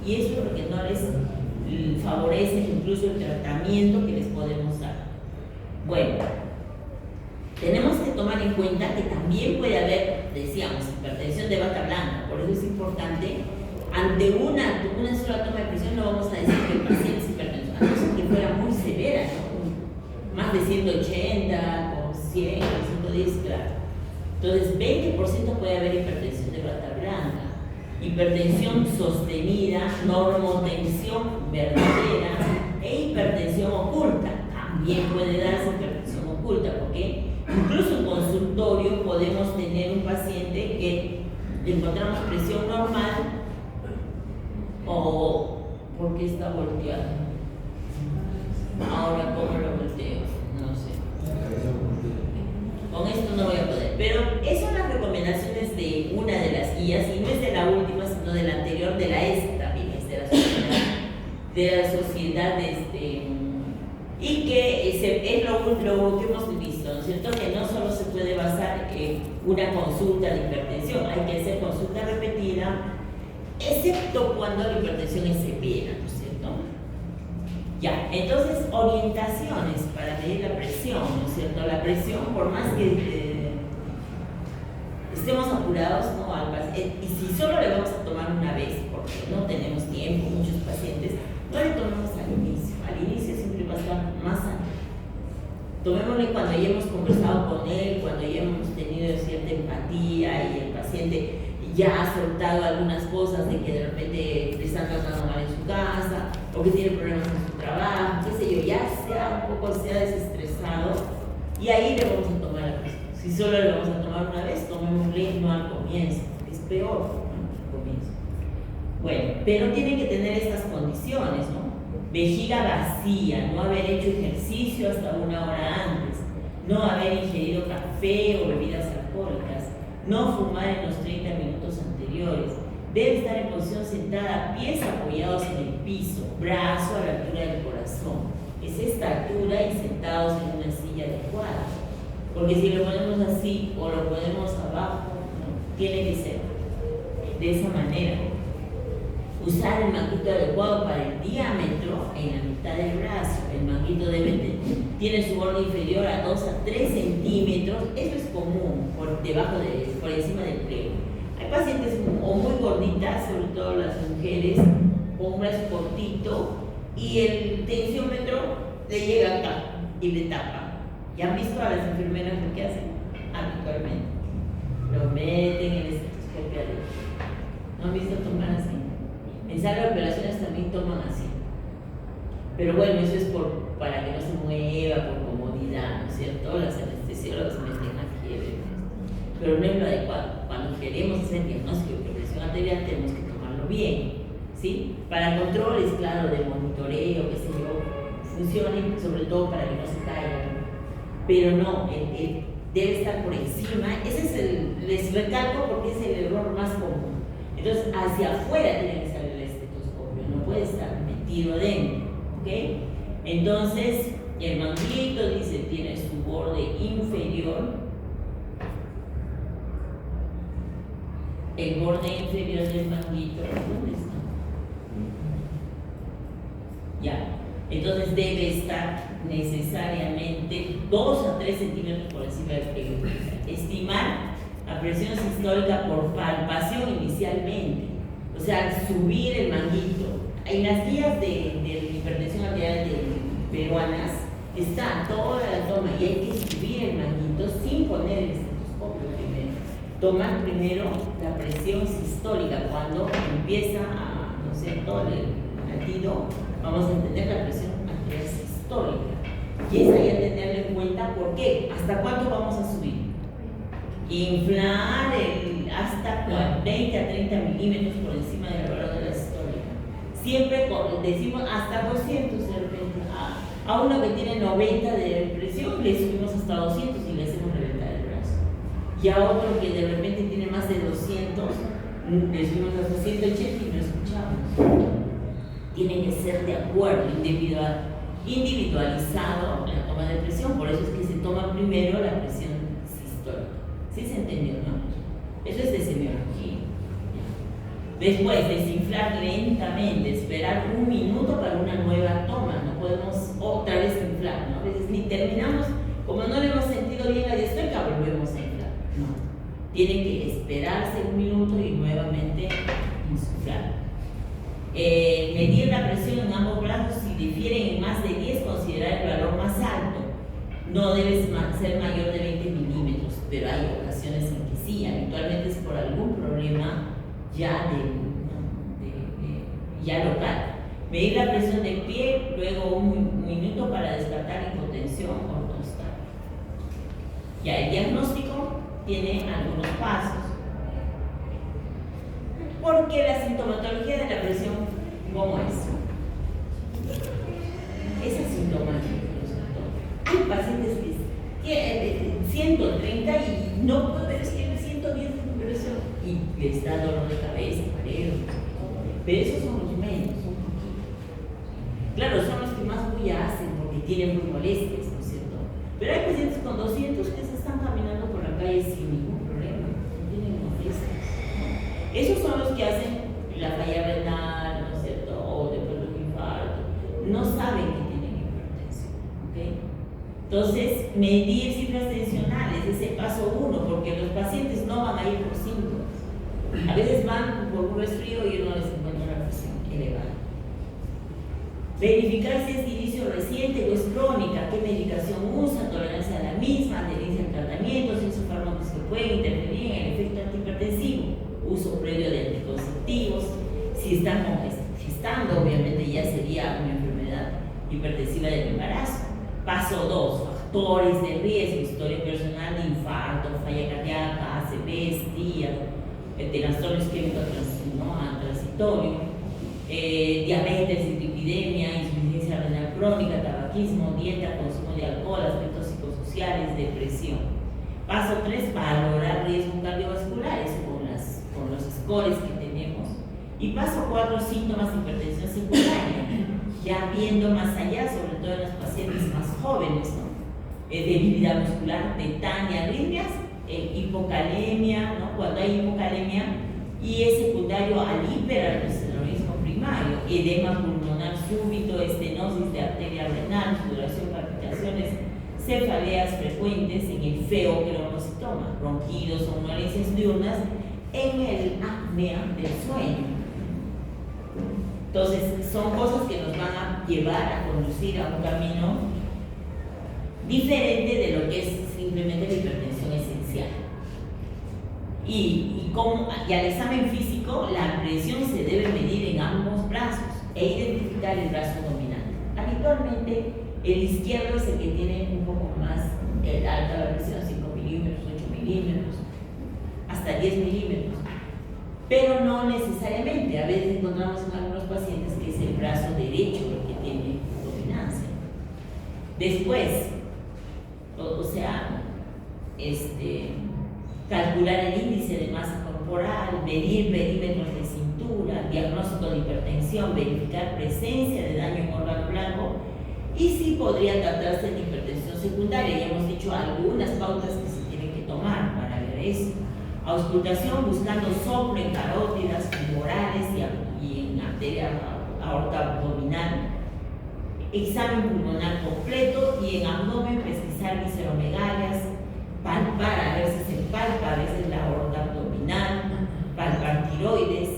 Y eso es lo que no les favorece incluso el tratamiento que les podemos dar. Bueno, tenemos que tomar en cuenta que también puede haber, decíamos, hipertensión de bata blanca. Por eso es importante, ante una sola toma de presión no vamos a decir que el paciente es hipertenso, a no ser que fuera muy severa, ¿no? Más de 180, o 100, o 110, claro. Entonces, 20% puede haber hipertensión de bata blanca. Hipertensión sostenida, normotensión verdadera e hipertensión oculta. También puede darse hipertensión oculta, porque incluso en consultorio podemos tener un paciente que encontramos presión normal o porque está volteado. Ahora, ¿cómo lo volteo? No sé. Con esto no voy a poder. Pero esas son las recomendaciones de una de las guías, y no es de la última, sino de la anterior, de la esta también, es de la sociedad, y que es lo que hemos visto, ¿no es cierto? Que no solo se puede basar en una consulta de hipertensión, hay que hacer consulta repetida, excepto cuando la hipertensión es severa, ¿no es cierto? Ya, entonces, orientaciones para medir la presión, ¿no es cierto? La presión, por más que estemos apurados, ¿no? Y si solo le vamos a tomar una vez, porque no tenemos tiempo, muchos pacientes, no le tomemos al inicio siempre va a estar más alto. Tomémosle cuando ya hemos conversado con él, cuando ya hemos tenido cierta empatía y el paciente ya ha soltado algunas cosas de que de repente le están tratando mal en su casa, o que tiene problemas en su trabajo, qué sé yo, ya se ha desestresado, y ahí le vamos a tomar la presión. Si solo le vamos a tomar una vez, tomémosle no al comienzo, es peor, ¿no? Al comienzo. Bueno, pero tiene que tener estas condiciones, ¿no? Vejiga vacía, no haber hecho ejercicio hasta 1 hora antes, no haber ingerido café o bebidas alcohólicas, no fumar en los 30 minutos anteriores, debe estar en posición sentada, pies apoyados en el piso, brazo a la altura del corazón, es esta altura y sentados en una silla adecuada, porque si lo ponemos así o lo ponemos abajo, ¿no? Tiene que ser de esa manera. Usar el manguito adecuado para el diámetro en la mitad del brazo. El manguito tiene su borde inferior a 2 a 3 centímetros. Eso es común por encima del pliego. Hay pacientes o muy gorditas, sobre todo las mujeres, con un brazo cortito y el tensiómetro le llega acá y le tapa. ¿Ya han visto a las enfermeras lo que hacen? Habitualmente. Lo meten en el estetoscopio adentro. ¿No han visto tomar así? En sala de operaciones también toman así. Pero bueno, eso es para que no se mueva, por comodidad, ¿no es cierto? Las anestesiólogas meten aquí, pero no es lo adecuado. Cuando queremos hacer diagnóstico de hipertensión arterial tenemos que tomarlo bien, ¿sí? Para controles, claro, de monitoreo, qué sé yo, funcionen, sobre todo para que no se caiga, ¿no? Pero no, debe estar por encima. Les recalco porque es el error más común. Entonces, hacia afuera tiene que estar el estetoscopio, no puede estar metido dentro, ¿ok? Entonces, El manguito, dice, tiene su borde inferior. El borde inferior del manguito, ¿dónde está? Ya, entonces debe estar necesariamente 2 a 3 centímetros por encima del pliegue. Estimar la presión sistólica por palpación inicialmente, o sea, subir el manguito. En las guías de hipertensión arterial peruanas está toda la toma y hay que subir el manguito sin poner el estetoscopio primero. Tomar primero la presión sistólica cuando empieza a, no sé, todo el latido, vamos a entender la presión arterial sistólica. Y es ahí a tenerlo en cuenta. ¿Por qué? ¿Hasta cuánto vamos a subir? Inflar hasta 20 a 30 milímetros por encima del valor de la sistólica. Siempre decimos hasta 200 de repente. A uno que tiene 90 de presión le subimos hasta 200 y le hacemos reventar el brazo. Y a otro que de repente tiene más de 200, le subimos hasta 180 y no escuchamos. Tiene que ser de acuerdo, individualizado la toma de presión. Por eso es que se toma primero la presión sistólica. ¿Sí se entendió, no? Eso es de semiología. Después, desinflar lentamente, esperar 1 minuto para una nueva toma. No podemos otra vez inflar, ¿no? A veces ni terminamos, como no le hemos sentido bien la diastólica, volvemos a inflar. No. Tiene que esperarse 1 minuto y nuevamente insuflar. Medir la presión en ambos brazos. Si difieren en más de 10, considerar el valor más alto. No debe ser mayor de 20 milímetros, pero hay ocasiones en que sí. Habitualmente es por algún problema ya local. Medir la presión de pie, luego 1 minuto para descartar hipotensión ortostática. Ya el diagnóstico tiene algunos pasos. Porque la sintomatología de la presión, ¿cómo es? Es asintomático. Hay pacientes que tienen 130 y no puede ver, es que tiene 110 de presión y les da dolor de cabeza, mareo. Pero esos son los menos, un poquito. Claro, son los que más bulla hacen porque tienen muy molestias, ¿no es cierto? Pero hay pacientes con 200 que se están caminando por la calle sin ningún problema, no tienen molestias. Esos son los que hacen la falla renal, ¿no es cierto? O después de un infarto. No saben que tienen hipertensión, ¿ok? Entonces, medir cifras tensionales es el paso 1, porque los pacientes no van a ir por síntomas. A veces van por un resfrío y uno les encuentra la presión elevada. Verificar si es de inicio reciente o es crónica, qué medicación usa, tolerancia a la misma, adherencia al tratamiento, si usa fármacos que pueden interferir en el efecto antihipertensivo, uso previo de anticonceptivos, si están gestando, obviamente ya sería una enfermedad hipertensiva del embarazo. Paso 2, factores de riesgo, historia personal de infarto, falla cardíaca, ACV, TIA, trastorno isquémico transitorio, diabetes, hiperlipidemia, insuficiencia renal crónica, tabaquismo, dieta, consumo de alcohol, aspectos psicosociales, depresión. Paso 3, valorar riesgos cardiovasculares con los scores que tenemos. Y paso 4, síntomas de hipertensión secundaria, ya viendo más allá, sobre todo en los pacientes más jóvenes, ¿no? Debilidad muscular, tetania, arritmias, hipocalemia, ¿no? Cuando hay hipocalemia y es secundario al hiperaldosteronismo primario, edema pulmonar súbito, estenosis de arteria renal, sudoración, palpitaciones, cefaleas frecuentes en el feocronocitoma, ronquidos, somnolencias diurnas, en el apnea del sueño. Entonces, son cosas que nos van a llevar a conducir a un camino diferente de lo que es simplemente la hipertensión esencial. Y al examen físico, la presión se debe medir en ambos brazos e identificar el brazo dominante. Habitualmente, el izquierdo es el que tiene un poco más alta la presión, 5 milímetros, 8 milímetros, hasta 10 milímetros. Pero no necesariamente, a veces encontramos en algunos pacientes que es el brazo derecho el que tiene dominancia. Después, calcular el índice de masa corporal, medir perímetros de cintura, diagnóstico de hipertensión, verificar presencia de daño en órgano blanco y sí podría tratarse de hipertensión secundaria. Ya hemos dicho algunas pautas que se tienen que tomar para ver eso. Auscultación buscando soplo en carótidas, tumorales y en arteria aorta abdominal. Examen pulmonar completo y en abdomen pesquisar visceromegalias, palpar, a veces se palpa, a veces la aorta abdominal, palpar tiroides,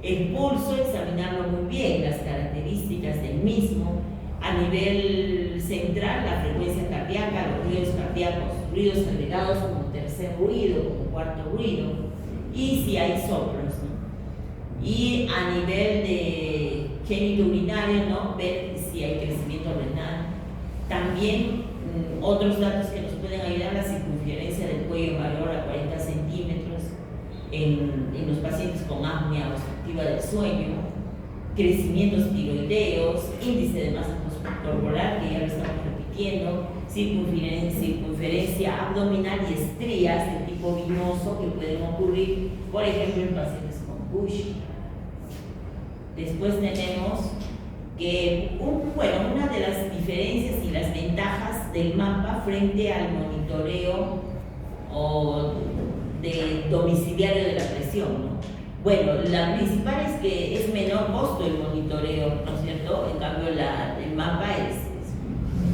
el pulso, examinarlo muy bien, las características del mismo, a nivel central, la frecuencia cardíaca, los ruidos cardíacos, ruidos agregados como tercer ruido, como cuarto ruido, y si hay soplos, ¿no? Y a nivel de génito urinario, ¿no? Ver si hay crecimiento renal. También otros datos que nos pueden ayudar: la circunferencia del cuello mayor a 40 centímetros en los pacientes con apnea obstructiva del sueño, crecimientos tiroideos, índice de masa corporal, que ya lo estamos repitiendo, circunferencia abdominal y estrías de tipo vinoso que pueden ocurrir, por ejemplo, en pacientes con Cushing. Después tenemos que, una de las diferencias y las ventajas del MAPA frente al monitoreo domiciliario de la presión, ¿no? Bueno, la principal es que es menor costo el monitoreo, ¿no es cierto? En cambio, el MAPA es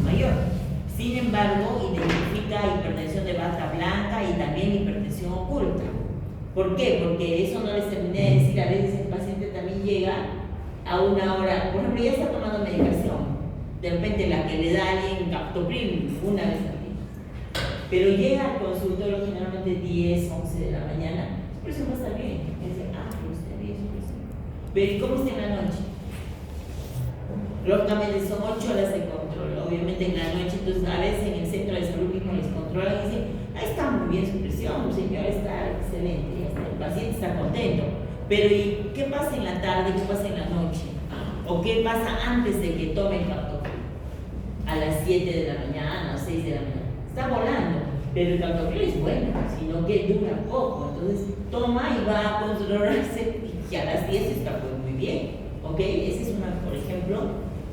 mayor. Sin embargo, identifica hipertensión de bata blanca y también hipertensión oculta. ¿Por qué? Porque eso no les terminé de decir. A veces el paciente también llega a una hora, por ejemplo, ya está tomando medicación, de repente la que le da alguien captopril una vez al día, pero llega al consultorio generalmente 10, 11 de la mañana, su presión va a estar bien. Y dice, pero está bien su presión. Pero ¿y cómo está en la noche? Lógicamente son 8 horas de control, obviamente en la noche. Entonces a veces en el centro de salud mismo les controlan y dicen, ahí está muy bien su presión, señor, está excelente, ya está, el paciente está contento. Pero ¿y qué pasa en la tarde? ¿Qué pasa en la noche? ¿O qué pasa antes de que tome el captopril? A las 7 de la mañana o 6 de la mañana. Está volando, pero el captopril es bueno, sino que dura poco. Entonces toma y va a controlarse y a las 10 está muy bien. ¿Ok? Esa es una, por ejemplo,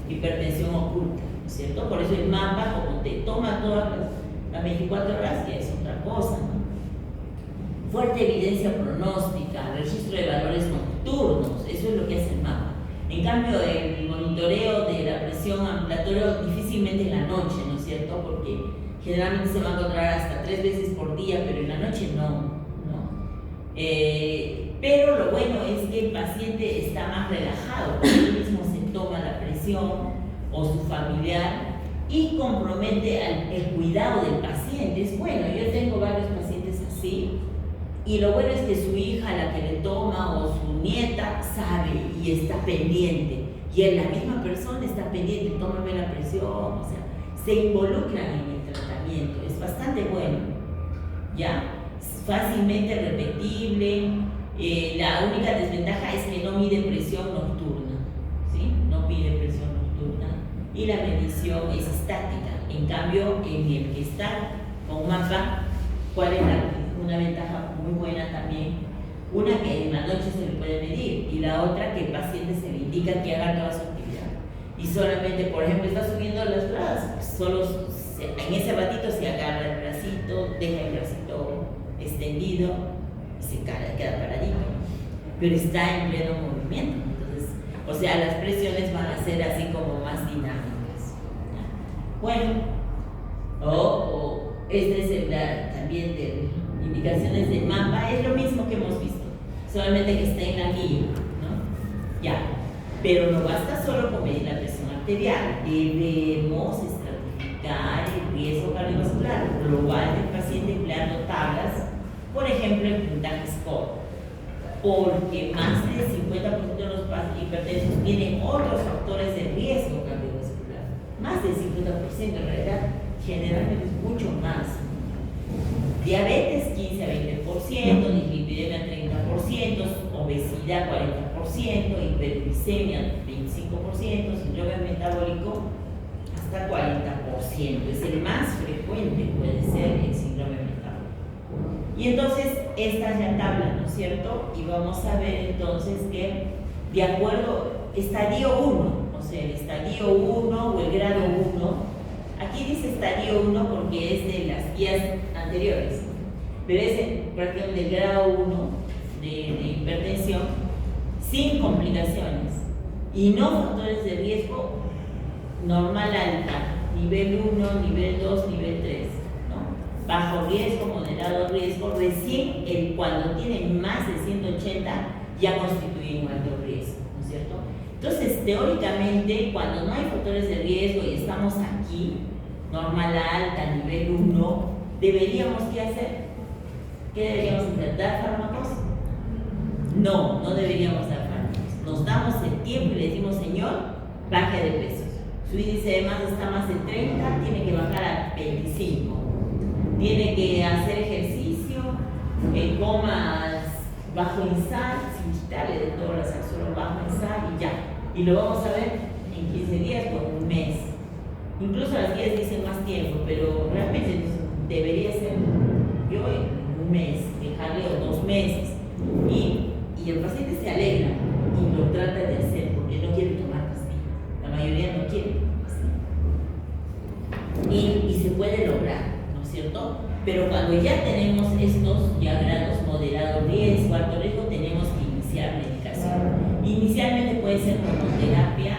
hipertensión oculta, ¿no es cierto? Por eso el MAPA, como te toma todas las 24 horas, ya es otra cosa, ¿no? Fuerte evidencia pronóstica, registro de valores nocturnos, eso es lo que hace el MAPA. En cambio, el monitoreo de la presión ambulatorio difícilmente en la noche, ¿no es cierto? Porque generalmente se va a encontrar hasta 3 veces por día, pero en la noche no. Pero lo bueno es que el paciente está más relajado, porque él mismo se toma la presión o su familiar y compromete el cuidado del paciente. Es bueno, yo tengo varios pacientes así. Y lo bueno es que su hija, la que le toma, o su nieta, sabe y está pendiente. Y él, la misma persona, está pendiente, tómame la presión, o sea, se involucran en el tratamiento. Es bastante bueno, ¿ya? Es fácilmente repetible. La única desventaja es que no mide presión nocturna, ¿sí? No pide presión nocturna. Y la medición es estática. En cambio, en el que está con MAPA, ¿cuál es una ventaja muy buena también? Una, que en la noche se le puede medir, y la otra, que el paciente se le indica que haga toda su actividad. Y solamente, por ejemplo, está subiendo las gradas, solo en ese ratito se agarra el bracito, deja el bracito extendido y se queda paradito. Pero está en pleno movimiento. Entonces, o sea, las presiones van a ser así como más dinámicas. Bueno, esta es también de indicaciones del MAPA, es lo mismo que hemos visto, solamente que está en la guía, ¿no? Ya, pero no basta solo con medir la presión arterial, debemos estratificar el riesgo cardiovascular global del paciente empleando tablas, por ejemplo, el puntaje SCORE, porque más del 50% de los hipertensos tienen otros factores de riesgo cardiovascular, más del 50% en realidad, generalmente es mucho más. Diabetes 15 a 20%, dislipidemia 30%, obesidad 40%, hiperglicemia 25%, síndrome metabólico hasta 40%. Es el más frecuente, puede ser el síndrome metabólico. Y entonces, esta es la tabla, ¿no es cierto? Y vamos a ver entonces que, de acuerdo, estadio 1, no sé, el estadio 1 o el grado 1. Aquí dice estadio 1 porque es de las guías anteriores, pero es prácticamente el grado 1 de hipertensión sin complicaciones y no factores de riesgo normal alta, nivel 1, nivel 2, nivel 3, ¿no? Bajo riesgo, moderado riesgo, recién cuando tiene más de 180 ya constituye un alto riesgo, ¿no es cierto? Entonces, teóricamente, cuando no hay factores de riesgo y estamos aquí, normal alta, nivel 1, deberíamos ¿qué hacer? ¿Qué deberíamos hacer? ¿Dar fármacos? No, no deberíamos dar fármacos. Nos damos el tiempo y le decimos, señor, baje de pesos. Su índice de masa está más de 30, tiene que bajar a 25. Tiene que hacer ejercicio, comas bajo en sal, sin quitarle de todo la sal, solo bajo en sal y ya. Y lo vamos a ver en 15 días por un mes. Incluso las guías dicen más tiempo, pero realmente debería ser yo en un mes, dejarle 2 meses. Y el paciente se alegra y lo trata de hacer porque no quiere tomar pastillas. La mayoría no quiere tomar pastillas. Y se puede lograr, ¿no es cierto? Pero cuando ya tenemos estos ya grados moderado riesgo, alto riesgo, tenemos que iniciar medicación. Inicialmente puede ser hormonoterapia,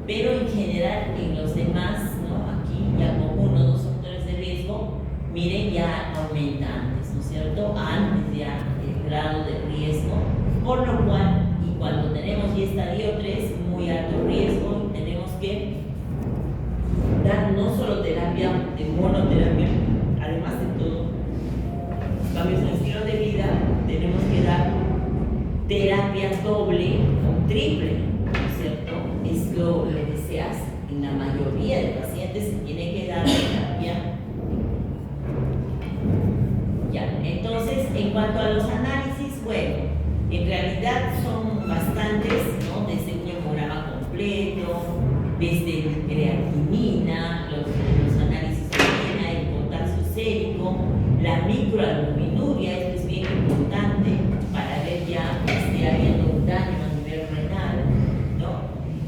pero en general en los demás, ¿no? Aquí ya con 1 o 2 factores de riesgo, miren, ya aumenta antes, ¿no es cierto? Antes ya el grado de riesgo, por lo cual, y cuando tenemos ya estadio 3, muy alto riesgo, tenemos que dar no solo terapia de monoterapia, además de todo, cambios en el estilo de vida, tenemos que dar terapia doble o triple, ¿no es cierto? Es lo que se hace. En la mayoría de pacientes se tiene que dar terapia. Ya, entonces, en cuanto a los análisis, bueno, en realidad son bastantes, ¿no? Desde un hemograma completo, desde creatinina, los análisis de orina, el potasio sérico, la microalbuminuria, esto es bien importante para ver ya si esté habiendo un daño a nivel renal, ¿no?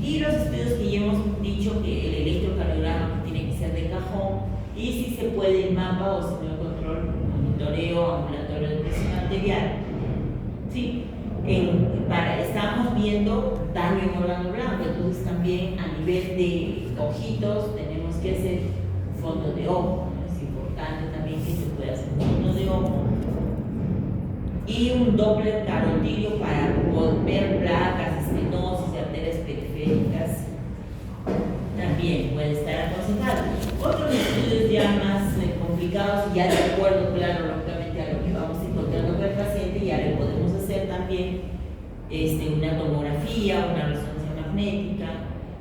Y los estudios que ya hemos dicho que el electrocardiograma tiene que ser de cajón y si se puede el mapa o si no el control, monitoreo ambulatorio de presión arterial, ¿sí? Estamos viendo daño en órgano blanco, entonces también a nivel de ojitos tenemos que hacer fondo de ojo, ¿no? Es importante también que se pueda hacer fondo de ojo y un Doppler carotídeo para ver placas, estenosis de arterias periféricas también puede estar aconsejado. Otros estudios ya más complicados, ya de acuerdo, claro, lógicamente a lo que vamos encontrando con el paciente, ya le podemos hacer también una tomografía, una resonancia magnética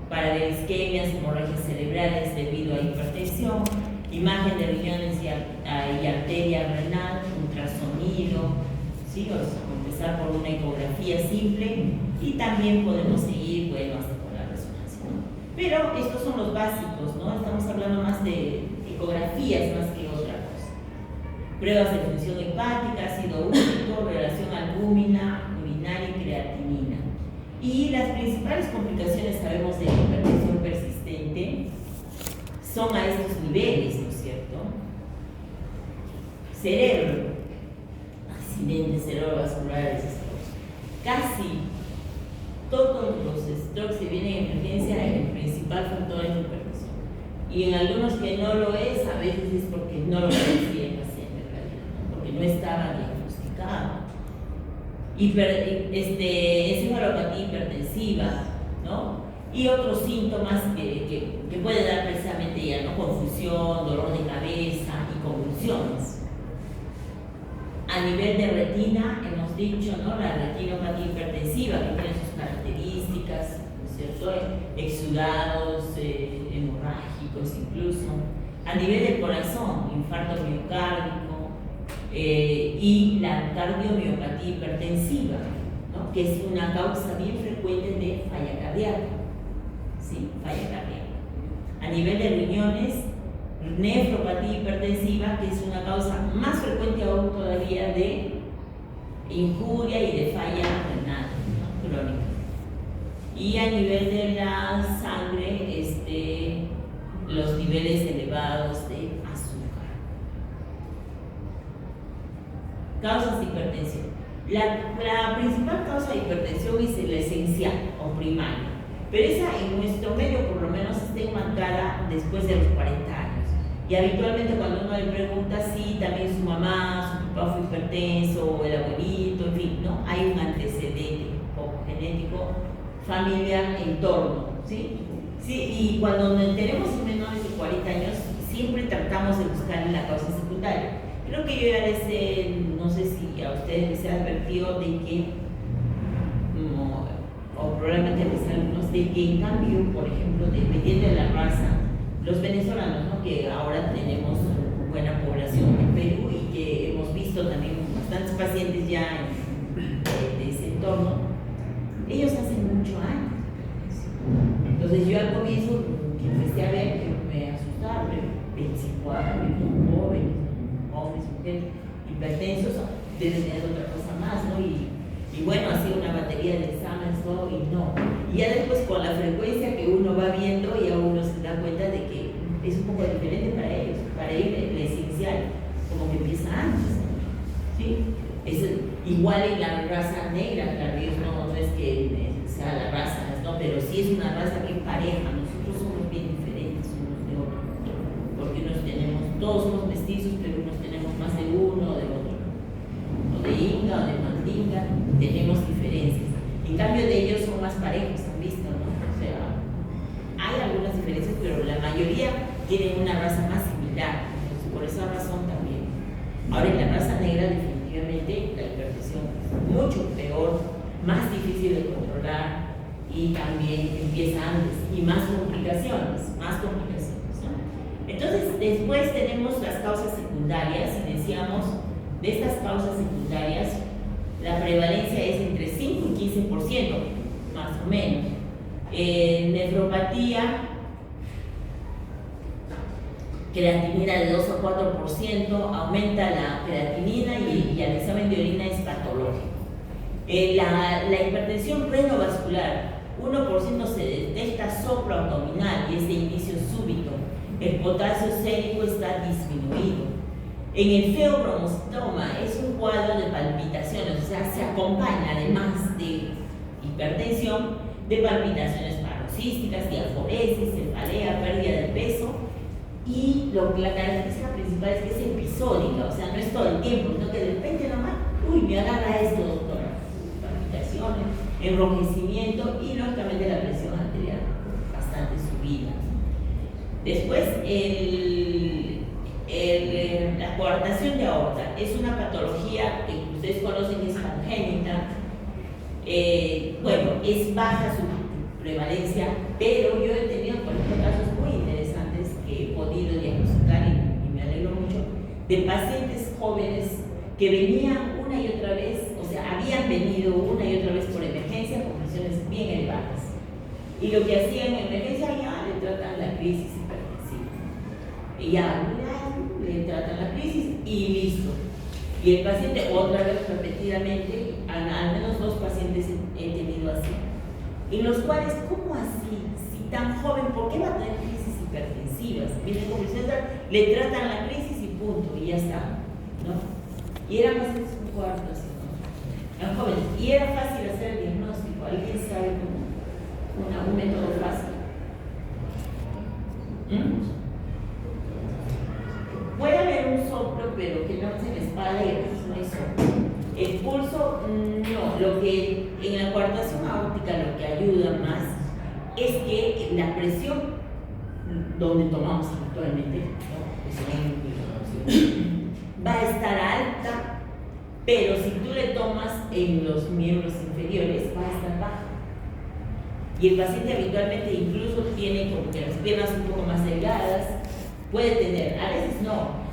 para ver isquemias, hemorragias cerebrales debido a hipertensión, imagen de riñones y arteria renal, ultrasonido, ¿sí? O sea, empezar por una ecografía simple y también podemos seguir, bueno, hasta con la resonancia, ¿no? Pero estos son los básicos, ¿no? Estamos hablando más de ecografías más que otra cosa. Pruebas de función hepática, ácido úrico, relación albúmina, urinaria y creatinina. Y las principales complicaciones, sabemos, de la hipertensión persistente son a estos niveles, ¿no es cierto? Cerebro, accidentes cerebrovasculares, casi todos los strokes que vienen en emergencia, el principal factor es la hipertensión. Y en algunos que no lo es, a veces es porque no lo conocía el paciente en realidad, ¿no? Porque no estaba diagnosticado. Encefalopatía hipertensiva, ¿no? Y otros síntomas que puede dar precisamente ya, ¿no? Confusión, dolor de cabeza y convulsiones. A nivel de retina, hemos dicho, ¿no? La retinopatía hipertensiva, que tiene sus características, ¿no es cierto? Exudados, hemorrágicos incluso. A nivel del corazón, infarto miocárdico, y la cardiomiopatía hipertensiva, ¿no? Que es una causa bien frecuente de falla cardíaca, ¿sí? Falla cardíaca. A nivel de riñones, nefropatía hipertensiva, que es una causa más frecuente aún todavía de injuria y de falla renal, ¿no? Crónica. Y a nivel de la sangre, los niveles elevados de azúcar. Causas de hipertensión. La principal causa de hipertensión es la esencial o primaria, pero esa en nuestro medio por lo menos está enmarcada después de los 40 años. Y habitualmente cuando uno le pregunta si también su mamá, su papá fue hipertenso, o el abuelito, en fin, ¿no? Hay un antecedente genético, familiar, entorno, ¿sí? Sí, y cuando tenemos menores de 40 años, siempre tratamos de buscar la causa secundaria. Creo que yo ya no sé si a ustedes les he advertido de que, o probablemente les algunos, de que en cambio, por ejemplo, dependiendo de la raza, los venezolanos, ¿no? Que ahora tenemos buena población en Perú y que hemos visto también bastantes pacientes ya de ese entorno, ellos hacen mucho años. Entonces yo al comienzo que empecé a ver que me asustaba, 24, jóvenes, hombres, mujeres, hipertensos, deben tener otra cosa más, ¿no? Y bueno, ha sido una batería de exámenes, todo, y no. Y ya después con la frecuencia que uno va viendo, ya uno se da cuenta de que es un poco diferente para ellos. Para ellos la esencial, como que empieza antes, ¿sí? Es igual en la raza negra, claro, ellos no es que sea la raza, ¿no? Pero sí es una raza bien pareja. Nosotros somos bien diferentes unos de otros, porque todos somos mestizos, pero unos tenemos más de uno o de otro, o de Inga o de Mandinga, tenemos diferencias. En cambio de ellos son más parejos, han visto, ¿no? O sea, hay algunas diferencias, pero la mayoría tienen una raza más similar, entonces por esa razón también. Ahora en la raza negra definitivamente la hipertensión es mucho peor, más difícil de controlar y también empieza antes y más complicaciones, ¿no? Entonces después tenemos las causas secundarias y decíamos de estas causas secundarias la prevalencia es entre 5 y 15%, más o menos. Nefropatía, creatinina de 2 o 4%, aumenta la creatinina y el examen de orina es patológico. La hipertensión renovascular, 1% se detecta supraabdominal y es de inicio súbito. El potasio sérico está disminuido. En el feobromostoma es un cuadro de palpitaciones, o sea, se acompaña además de hipertensión, de palpitaciones paroxísticas, diaforesis, cefalea, pérdida de peso. Y la característica principal es que es episódica, o sea, no es todo el tiempo, sino que de repente nomás, me agarra esto, doctora. Palpitaciones, enrojecimiento y lógicamente la presión arterial bastante subida. Después, la coartación de aorta es una patología que ustedes conocen que es congénita. Bueno, es baja su prevalencia, pero yo he tenido, por ejemplo, casos muy interesantes que he podido diagnosticar y me alegro mucho, de pacientes jóvenes que venían una y otra vez, o sea, habían venido una y otra vez por emergencia con presiones bien elevadas. Y lo que hacían en emergencia, ya le tratan la crisis hipertensiva. Y ya le tratan la crisis y listo. Y el paciente, otra vez repetidamente, al menos 2 pacientes he tenido así. En los cuales, ¿cómo así? Si tan joven, ¿por qué va a tener crisis hipertensivas? Vienen con licencia, le tratan la crisis y punto, y ya está, ¿no? Y eran pacientes con coartación, ¿no? Eran jóvenes. Y era fácil hacer el diagnóstico. ¿Alguien sabe cómo? Un método fácil. Puede haber un soplo, pero que no se les para y a veces no hay soplo. El pulso, no. Lo que en la coartación aórtica lo que ayuda más es que la presión, donde tomamos actualmente, ¿no? Va a estar alta, pero si tú le tomas en los miembros inferiores, va a estar baja. Y el paciente habitualmente incluso tiene como que las piernas un poco más delgadas, puede tener, a veces no.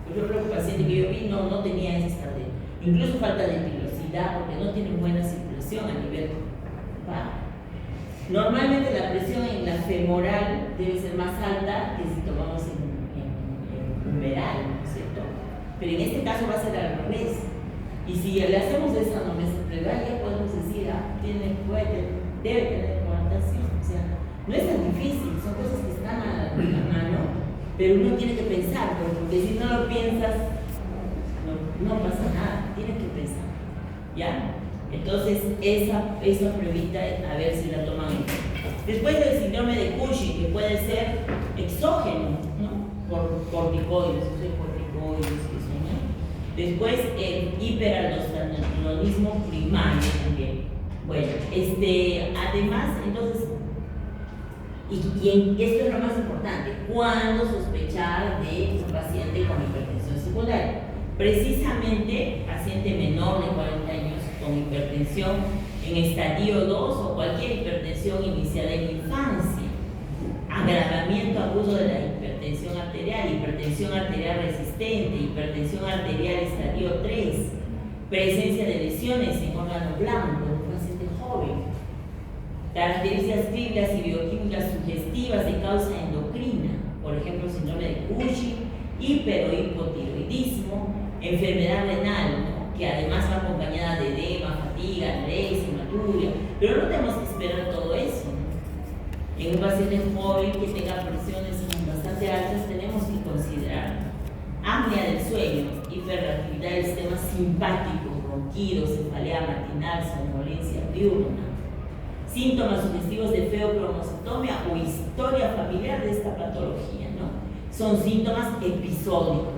Por ejemplo, el paciente que yo vi no tenía ese estado, incluso falta de pilosidad porque no tiene buena circulación a nivel bajo. Normalmente la presión en la femoral debe ser más alta que si tomamos en umeral, ¿no es cierto? Pero en este caso va a ser al revés. Y si le hacemos esa anomesa pregal, ya podemos decir, debe tener coartación. pero uno tiene que pensar, porque si no lo piensas, no pasa nada, tienes que pensar, ¿ya? Entonces, esa pruebita, a ver si la toman en cuenta. Después del síndrome de Cushing, que puede ser exógeno, ¿no? Por corticoides, eso, ¿no? Después, el hiperaldosteronismo primario también. Bueno, además, entonces, y esto es lo más importante, ¿cuándo sospechar de un paciente con hipertensión secundaria? Precisamente, paciente menor de 40 años con hipertensión en estadio 2 o cualquier hipertensión iniciada en la infancia, agravamiento agudo de la hipertensión arterial resistente, hipertensión arterial estadio 3, presencia de lesiones en órgano blanco, un paciente joven, características clínicas y bioquímicas sugestivas de causa endocrina, por ejemplo, síndrome de Cushing, hiper o hipotiroidismo, enfermedad renal, ¿no? Que además va acompañada de edema, fatiga, anorexia, hematuria, pero no tenemos que esperar todo eso, ¿no? En un paciente joven que tenga presiones bastante altas tenemos que considerar apnea del sueño, hiperactividad del sistema simpático, ronquidos, cefalea matinal, somnolencia diurna, síntomas sugestivos de feocromocytomia o historia familiar de esta patología, ¿no? Son síntomas episódicos,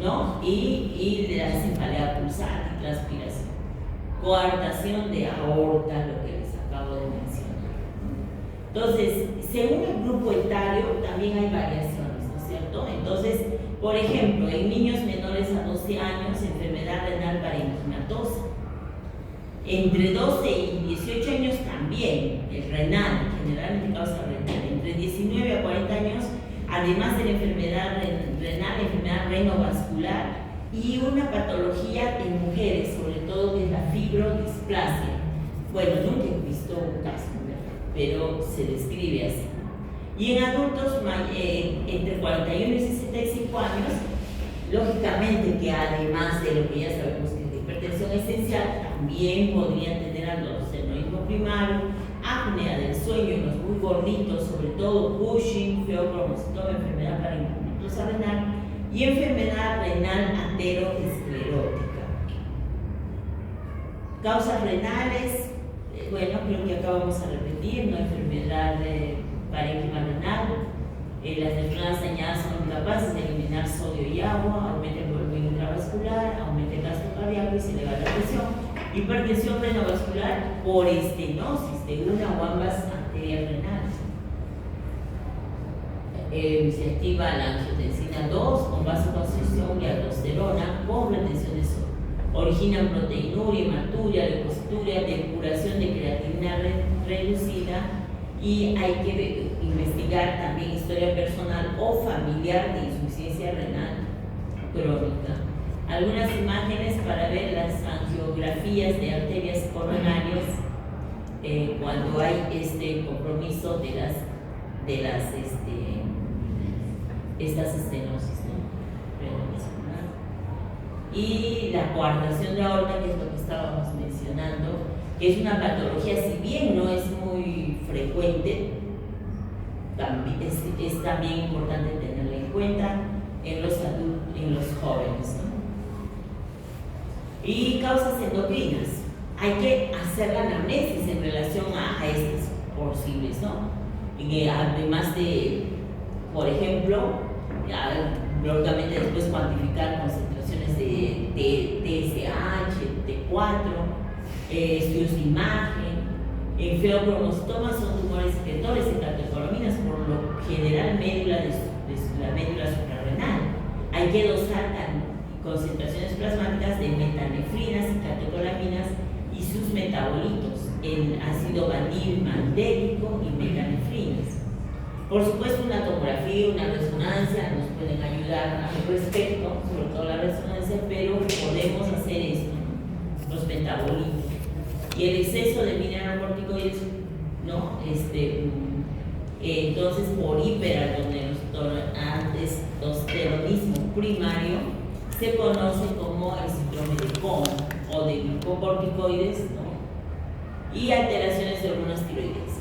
¿no? Y de la cefalea pulsante y transpiración. Coartación de aorta, lo que les acabo de mencionar. Entonces, según el grupo etario, también hay variaciones, ¿no es cierto? Entonces, por ejemplo, en niños menores a 12 años, enfermedad renal parenquimatosa. Entre 12 y 18 años también, el renal, generalmente causa renal. Entre 19 a 40 años, además de la enfermedad renal, enfermedad renovascular y una patología en mujeres, sobre todo que es la fibrodisplasia. Bueno, nunca he visto un caso, pero se describe así. Y en adultos entre 41 y 65 años, lógicamente que además de lo que ya sabemos que es de hipertensión esencial, también podrían tener aldosteronismo primario, apnea del sueño en los muy gorditos, sobre todo Cushing, feocromocytoma, enfermedad parenquimatosa renal y enfermedad renal aterosclerótica. Causas renales, bueno, creo que acá vamos a repetir, ¿no? Enfermedad parénquima renal, las enfermedades dañadas son incapaces de eliminar sodio y agua, aumenta el volumen intravascular, aumenta el gasto cardíaco y se eleva la presión. Hipertensión renovascular por estenosis de una o ambas arterias renales. Se activa la angiotensina 2 con vasoconstricción y aldosterona con retención de sodio. Originan proteinuria, hematuria, leucocituria, depuración de creatinina reducida y hay que investigar también historia personal o familiar de insuficiencia renal crónica. Algunas imágenes para ver las angiografías de arterias coronarias cuando hay compromiso de estas estenosis, ¿no? Y la coartación de aorta, que es lo que estábamos mencionando, que es una patología, si bien no es muy frecuente, también es también importante tenerla en cuenta en los jóvenes, ¿no? Y causas endocrinas. Hay que hacer la anamnesis en relación a estas posibles, ¿no? Y además de, por ejemplo, lógicamente después cuantificar concentraciones de TSH, T4, estudios de imagen. Feocromocytomas son tumores secretores de catecolaminas, por lo general médula de la médula suprarrenal. Hay que dosar concentraciones plasmáticas de metanefrinas y catecolaminas y sus metabolitos, el ácido vanil-mandélico y metanefrinas. Por supuesto, una tomografía, una resonancia nos pueden ayudar al respecto, sobre todo la resonancia, pero podemos hacer esto, ¿no? Los metabolitos. Y el exceso de mineralocorticoides, ¿no? Entonces, por hiperaldosteronismo primario, se conoce como el síndrome de Cohn o de glucocorticoides, ¿no? Y alteraciones de hormonas tiroides.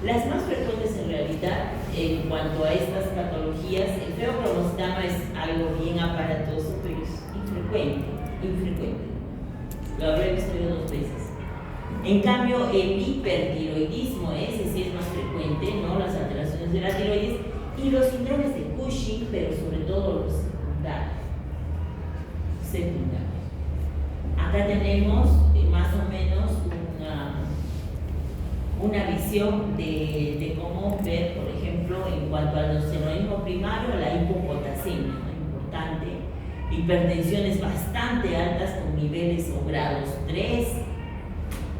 Las más frecuentes en realidad, en cuanto a estas patologías, el feocromocitoma es algo bien aparatoso, pero es infrecuente. Lo habré visto yo 2 veces. En cambio, el hipertiroidismo, ese sí es más frecuente, ¿no? Las alteraciones de la tiroides y los síndromes de Cushing, pero sobre todo los secundarios. Acá tenemos más o menos una visión de cómo ver, por ejemplo, en cuanto al esteroidismo primario, la hipopotasemia, importante, hipertensiones bastante altas con niveles o grados 3,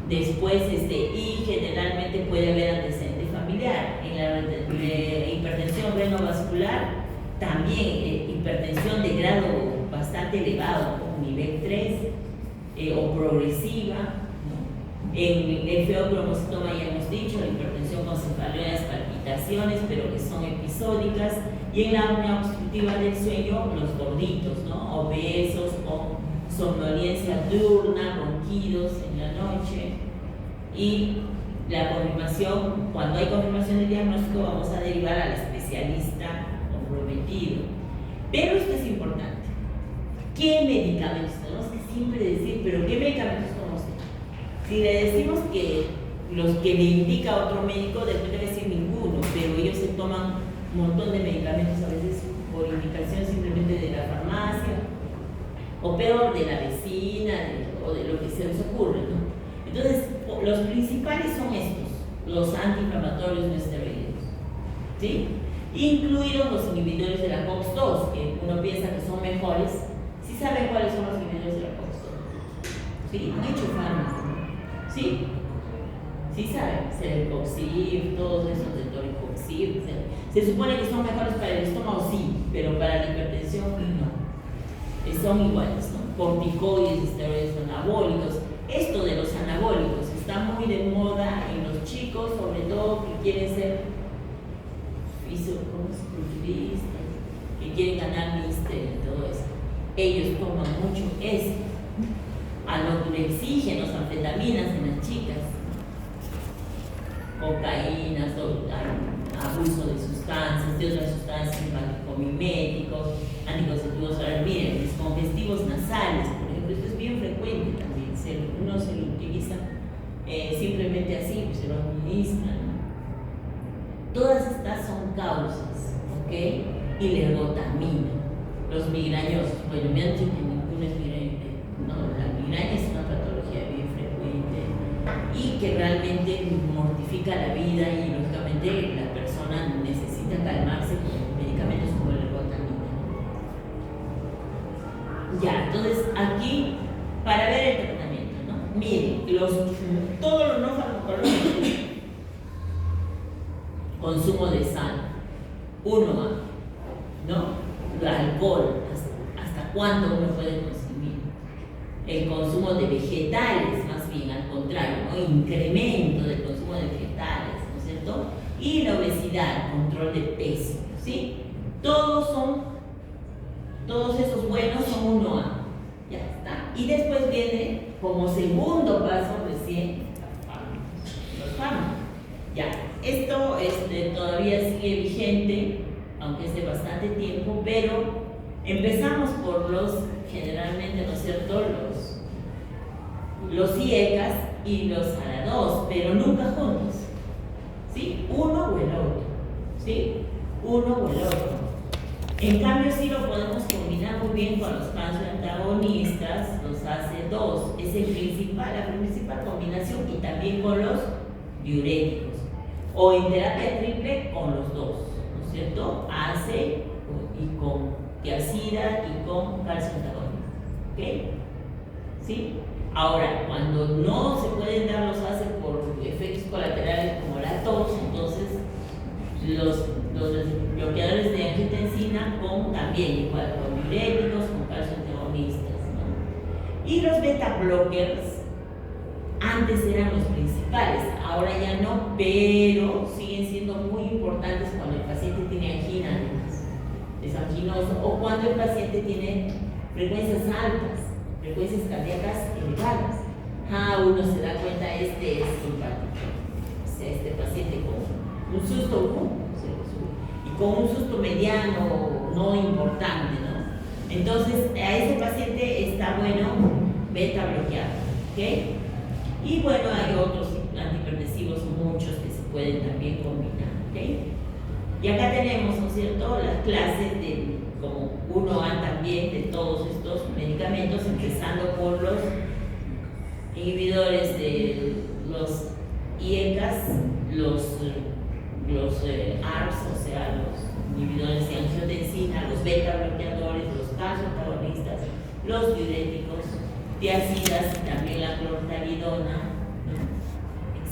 después y generalmente puede haber antecedente familiar. En la hipertensión renovascular, también hipertensión de grado bastante elevado, con nivel 3 o progresiva, ¿no? En el feocromocitoma ya hemos dicho, la hipertensión con cefaleas, palpitaciones, pero que son episódicas, y en la apnea obstructiva del sueño, los gorditos, ¿no? Obesos, con somnolencia diurna, ronquidos en la noche, y la confirmación, cuando hay confirmación del diagnóstico, vamos a derivar al especialista comprometido. Pero esto es importante. ¿Qué medicamentos? Tenemos que siempre decir, pero ¿qué medicamentos conocen? Si le decimos que los que le indica otro médico, después debe decir ninguno, pero ellos se toman un montón de medicamentos, a veces por indicación simplemente de la farmacia, o peor, de la vecina, o de lo que se les ocurre, ¿no? Entonces, los principales son estos, los antiinflamatorios no esteroideos, ¿sí? Incluidos los inhibidores de la COX-2, que uno piensa que son mejores. ¿Sí saben cuáles son los inhibidores de la COX-2? ¿Sí? Han hecho fármacos, ¿no? ¿Sí? ¿Sí saben? Celecoxib, todos esos de toricoxib. Se supone que son mejores para el estómago, sí, pero para la hipertensión, no. Son iguales, ¿no? Corticoides, esteroides anabólicos. Esto de los anabólicos está muy de moda en los chicos, sobre todo que quieren ser fisiculturistas, que quieren ganar míster y todo eso. Ellos toman mucho esto. Alodurexígenos, anfetaminas en las chicas, cocaínas, abuso de sustancias, de otras sustancias, anticomiméticos, anticonceptivos orales, miren, descongestivos nasales, por ejemplo, esto es bien frecuente también, uno se lo utiliza simplemente así, pues se lo administra, ¿no? Todas estas son causas, ¿ok? Y la ergotamina, los migrañosos, bueno, me han dicho que ninguno es migraña, no, la migraña es una patología bien frecuente y que realmente mortifica la vida y lógicamente la persona necesita calmarse con medicamentos como la ergotamina. Ya, entonces aquí, para ver el tratamiento, ¿no? Miren, todos los no farmacológicos, consumo de sal, 1A, ¿no? El alcohol, ¿hasta cuándo uno puede consumir? El consumo de vegetales, más bien, al contrario, ¿no? Incremento del consumo de vegetales, ¿no es cierto? Y la obesidad, control de peso, ¿sí? Todos esos buenos son 1A. Ya está. Y después viene, como segundo paso, recién, los fármacos. Ya, esto todavía sigue vigente, aunque es de bastante tiempo, pero empezamos por generalmente, ¿no es cierto?, los IECAS y los ARA2, pero nunca juntos, ¿sí? Uno o el otro, ¿sí? Uno o el otro. En cambio, sí lo podemos combinar muy bien con los antagonistas, los AC2, es la principal combinación, y también con los diuréticos, o en terapia triple con los dos, ¿no es cierto? AC y con tiazida y con calcio antagonista, ¿ok? ¿Sí? Ahora, cuando no se pueden dar los ACE por efectos colaterales como la tos, entonces los bloqueadores de angiotensina también igual con diuréticos, con calcio antagonistas, ¿no? Y los beta blockers antes eran los principales, ahora ya no, pero siguen siendo muy importantes cuando el paciente tiene angina, es anginoso, o cuando el paciente tiene frecuencias altas, frecuencias cardíacas elevadas. Uno se da cuenta, este es simpático. sea este paciente con un susto y con un susto mediano, no importante, ¿no? Entonces, a ese paciente está bueno beta bloqueado, ¿ok? Y bueno, hay otros antihipertensivos, muchos que se pueden también combinar, ¿ok? Y acá tenemos, ¿no es cierto?, las clases de, como 1A también, de todos estos medicamentos, empezando por los inhibidores de los IECAS, los ARBs, o sea, los inhibidores de angiotensina, los beta bloqueadores, los calcioantagonistas, los diuréticos, tiazidas, también la clortalidona, ¿no?,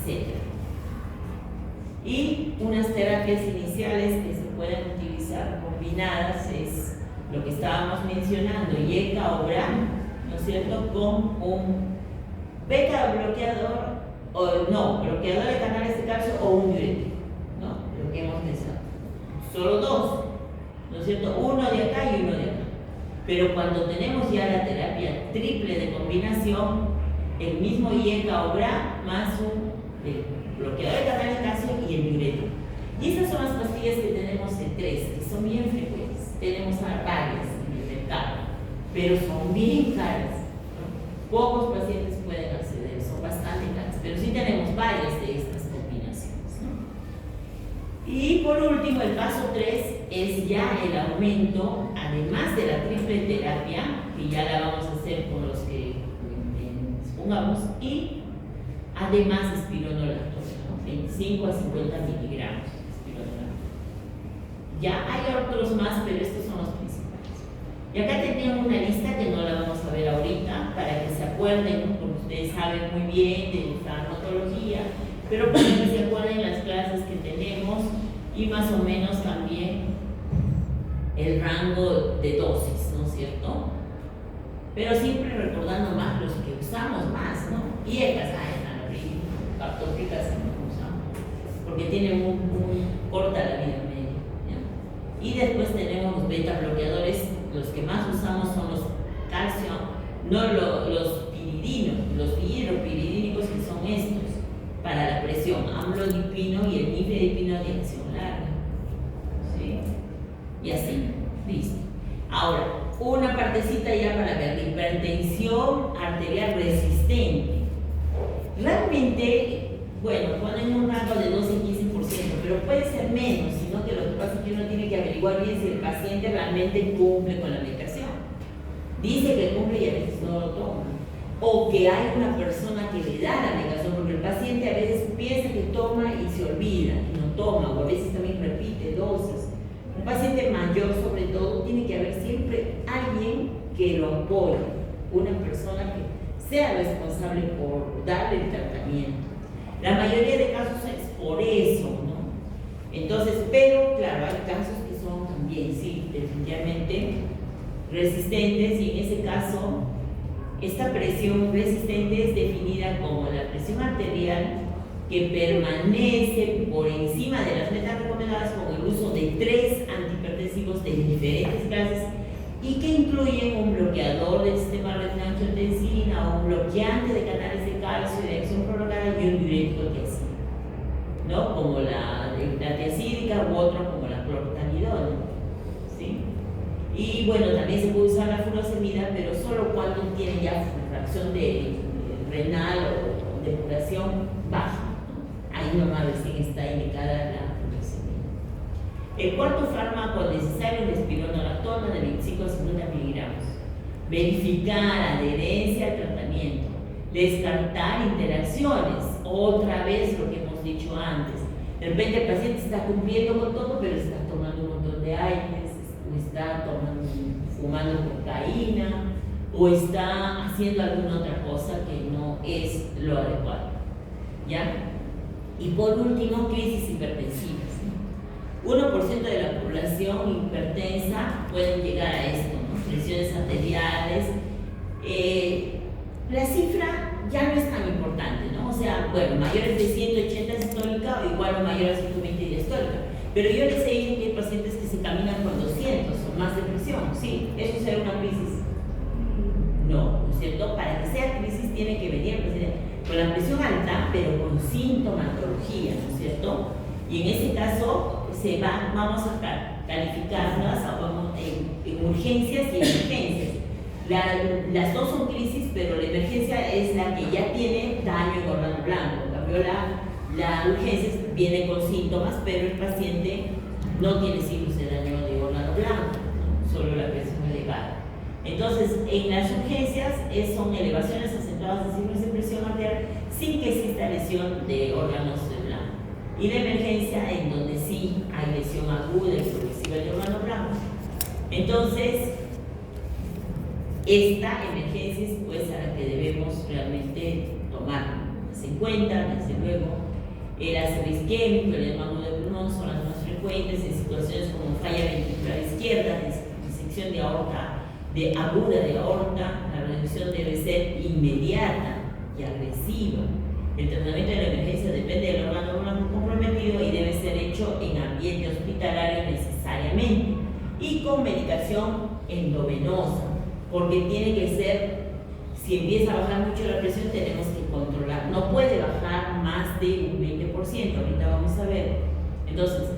etc. Y unas terapias iniciales que se pueden utilizar combinadas es lo que estábamos mencionando, IECA o BRAM, ¿no es cierto?, con un beta bloqueador, bloqueador de canales de calcio o un diurético, ¿no? Lo que hemos mencionado. Solo dos, ¿no es cierto?, uno de acá y uno de acá. Pero cuando tenemos ya la terapia triple de combinación, el mismo IECA o BRAM más un bloqueador de canales de calcio y el diurético. Y estas son las pastillas que tenemos en 3, que son bien frecuentes. Tenemos varias en el mercado, pero son bien caras, ¿no? Pocos pacientes pueden acceder, son bastante caras, pero sí tenemos varias de estas combinaciones, ¿no? Y por último, el paso 3 es ya el aumento, además de la triple terapia, que ya la vamos a hacer con los que pongamos, y además espironolactona, ¿no? 25 a 50 miligramos de espironolactona. Ya hay otros más, pero estos son los principales. Y acá tenían una lista que no la vamos a ver ahorita, para que se acuerden, porque ustedes saben muy bien de farmacología, pero para que se acuerden las clases que tenemos y más o menos también el rango de dosis, ¿no es cierto? Pero siempre recordando más los que usamos más, ¿no? IECAS, captópricas no usamos, porque tienen muy corta la vida media, ¿ya? Y después tenemos los beta bloqueadores, los que más usamos son los calcio, no los piridinos, los hidropiridínicos, que son estos, para la presión, amlodipino y el nifedipino de acción larga, ¿sí? Y así, listo. Ahora, una partecita ya para ver la hipertensión arterial resistente. Realmente, bueno, ponen un rango de 12 y 15%, pero puede ser menos, sino que lo que pasa es que uno tiene que averiguar bien si el paciente realmente cumple con la medicación. Dice que cumple y a veces no lo toma. O que hay una persona que le da la medicación, porque el paciente a veces piensa que toma y se olvida, y no toma, o a veces también repite dosis. Un paciente mayor, sobre todo, tiene que haber siempre alguien que lo apoye, una persona que sea responsable por darle el tratamiento. La mayoría de casos es por eso, ¿no? Entonces, pero claro, hay casos que son también, sí, definitivamente resistentes, y en ese caso, esta presión resistente es definida como la presión arterial que permanece por encima de las metas recomendadas con el uso de 3 antihipertensivos de diferentes clases y que incluyen un bloqueador del sistema renina-angiotensina o un bloqueante de canales de calcio de acción prolongada y un diurético tiazídico, ¿no? Como la tiazídica u otro como la clortalidona, ¿sí? Y bueno, también se puede usar la furosemida, pero solo cuando tiene ya fracción de renal o depuración baja, ¿no? Ahí nomás recién está indicada la furosemida. El cuarto fármaco necesario es la espironolactona de 25 a 50 miligramos. Verificar adherencia al tratamiento. Descartar interacciones. Otra vez lo que hemos dicho antes. De repente el paciente está cumpliendo con todo, pero está tomando un montón de aires, o está fumando cocaína, o está haciendo alguna otra cosa que no es lo adecuado, ¿ya? Y por último, crisis hipertensivas. 1% de la población hipertensa pueden llegar a esto, ¿no? Presiones arteriales. La cifra ya no es tan importante, ¿no? O sea, bueno, mayores de 180 sistólica o igual o mayor a 120 diastólica. Pero yo les he dicho que hay pacientes que se caminan con 200 o más de presión. Sí, ¿eso será una crisis? No, ¿no es cierto? Para que sea crisis tiene que venir el paciente con la presión alta, pero con sintomatología, ¿no es cierto? Y en ese caso vamos a calificarlas en urgencias y emergencias. Las dos son crisis, pero la emergencia es la que ya tiene daño en órgano blanco. En cambio, la urgencia viene con síntomas, pero el paciente no tiene signos de daño de órgano blanco, ¿no? Solo la presión elevada. Entonces, en las urgencias son elevaciones acentuadas de signos de presión arterial sin que exista lesión de órganos de blanco. Y la emergencia, en donde sí hay lesión aguda y progresiva de órgano blanco. Entonces, esta emergencia es pues a la que debemos realmente tomar en cuenta, desde luego. El ACV isquémico, el edema agudo de pulmón son las más frecuentes en situaciones como falla ventricular izquierda, disección de aorta, aguda de aorta. La reducción debe ser inmediata y agresiva. El tratamiento de la emergencia depende del órgano blanco comprometido y debe ser hecho en ambiente hospitalario necesariamente y con medicación endovenosa, porque tiene que ser, si empieza a bajar mucho la presión, tenemos que controlar. No puede bajar más de un 20%, ahorita vamos a ver. Entonces,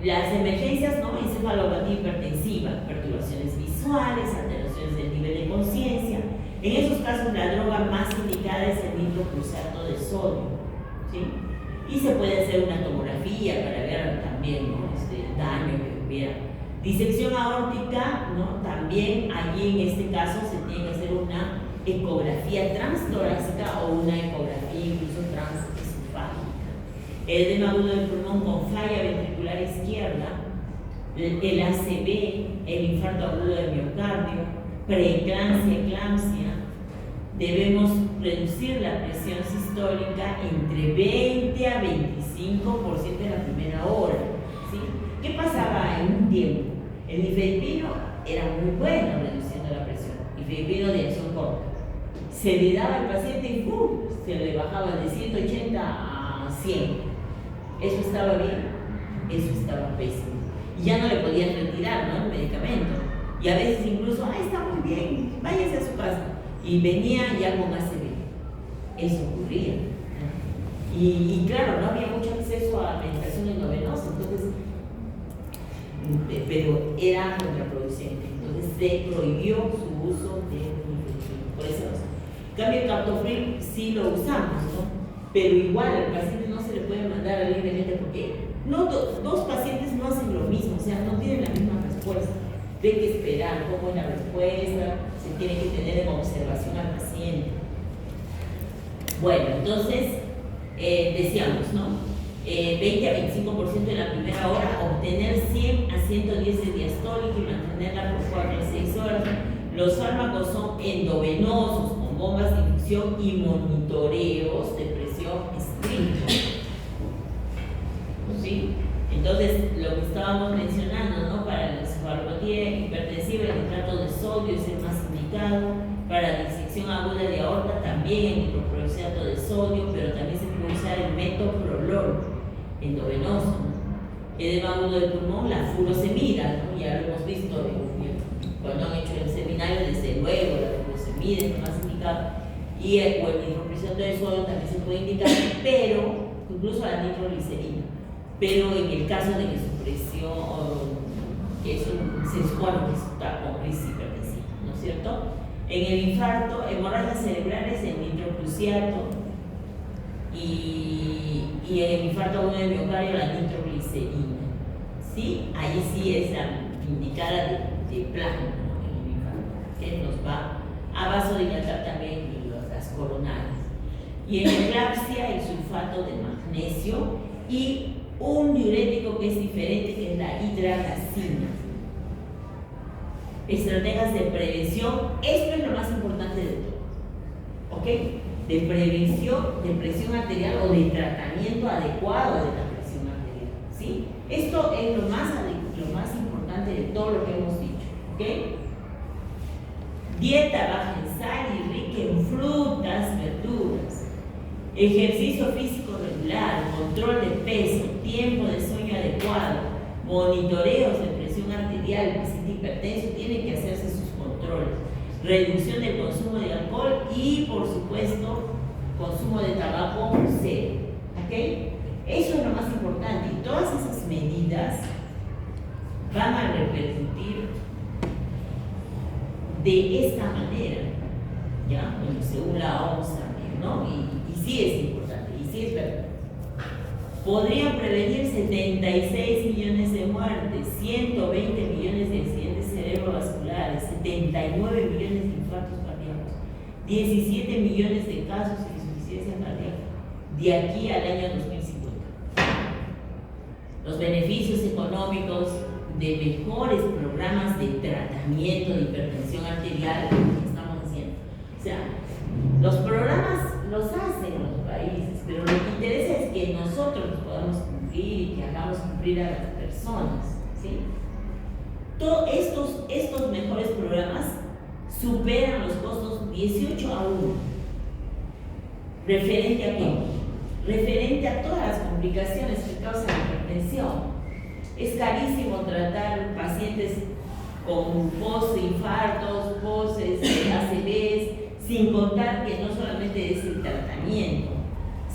las emergencias, ¿no? Encefalopatía hipertensiva, perturbaciones visuales, alteraciones del nivel de conciencia. En esos casos, la droga más indicada es el nitrocruciato de sodio, ¿sí? Y se puede hacer una tomografía para ver también, ¿no? El daño que hubiera. Disección aórtica, ¿no? También allí en este caso se tiene que hacer una ecografía transtorácica o una ecografía incluso transesofágica. El edema agudo del pulmón con falla ventricular izquierda, el ACV, el infarto agudo del miocardio, preeclampsia, eclampsia. Debemos reducir la presión sistólica entre 20 a 25% en la primera hora, ¿sí? ¿Qué pasaba en un tiempo? El nifedipino era muy bueno reduciendo la presión, nifedipino de acción corta. Se le daba al paciente y ¡pum!, se le bajaba de 180 a 100. ¿Eso estaba bien? Eso estaba pésimo. Y ya no le podían retirar, ¿no?, el medicamento. Y a veces incluso, está muy bien, váyase a su casa. Y venía ya con ACV. Eso ocurría, ¿no? Y claro, no había mucho acceso a medicación endovenosa, entonces, pero era contraproducente. Entonces se prohibió su uso de nifedipino. Por eso, en cambio, el captopril sí lo usamos, ¿no? Pero igual al paciente no se le puede mandar libremente porque dos pacientes no hacen lo mismo, o sea, no tienen la misma respuesta. Hay que esperar cómo es la respuesta, se tiene que tener en observación al paciente. Bueno, entonces, decíamos, ¿no? 20 a 25% en la primera hora, obtener 100 a 110 de diastólica y mantenerla por 4 a 6 horas. Los fármacos son endovenosos, con bombas de infusión y monitoreos de presión estrictos. ¿Sí? Entonces, lo que estábamos mencionando, ¿no? Para la encefalopatía hipertensiva, el nitrato de sodio es el más indicado. Para disección aguda de aorta, también el nitrocruciato de sodio, pero también se puede usar el metoprolol endovenoso, ¿no? Edema agudo del pulmón, la furosemida, ¿no? Ya lo hemos visto cuando han hecho el seminario, desde luego, la furosemida es el más indicado. Y el nitrocruciato de sodio también se puede indicar, pero incluso la nitroglicerina. Pero en el caso de que su presión, que se supone que está con crisis hipertensiva, ¿no es cierto? En el infarto, hemorragias cerebrales, el nitrocruciato y en el infarto agudo del miocardio, la nitroglicerina. ¿Sí? Ahí sí es la indicada de plano, ¿no? En el infarto, que nos va a vasodilatar también las coronarias. Y en eclampsia, el sulfato de magnesio y un diurético que es diferente, que es la hidralazina. Estrategias de prevención, esto es lo más importante de todo, ¿ok? De prevención de presión arterial o de tratamiento adecuado de la presión arterial, ¿sí? Esto es lo más importante de todo lo que hemos dicho, ¿ok? Dieta baja en sal y rica en frutas, verduras. Ejercicio físico regular, control de peso, tiempo de sueño adecuado, monitoreos de presión arterial. El paciente hipertenso tiene que hacerse sus controles, reducción del consumo de alcohol y, por supuesto, consumo de tabaco cero, ¿ok? Eso es lo más importante, y todas esas medidas van a repercutir de esta manera, ¿ya? Bueno, según la OMS también, ¿no? Y sí es importante, y sí es verdad. Podrían prevenir 76 millones de muertes, 120 millones de accidentes cerebrovasculares, 79 millones de infartos cardíacos, 17 millones de casos de insuficiencia cardíaca de aquí al año 2050. Los beneficios económicos de mejores programas de tratamiento de hipertensión arterial, que estamos diciendo. O sea, los programas los hacen los países, pero lo que interesa es que nosotros los podamos cumplir y que hagamos cumplir a las personas, ¿sí? Todos estos mejores programas superan los costos 18 a 1. ¿Referente a qué? Referente a todas las complicaciones que causa la hipertensión. Es carísimo tratar pacientes con post-infartos, post-ACVs, sin contar que no solamente es el tratamiento,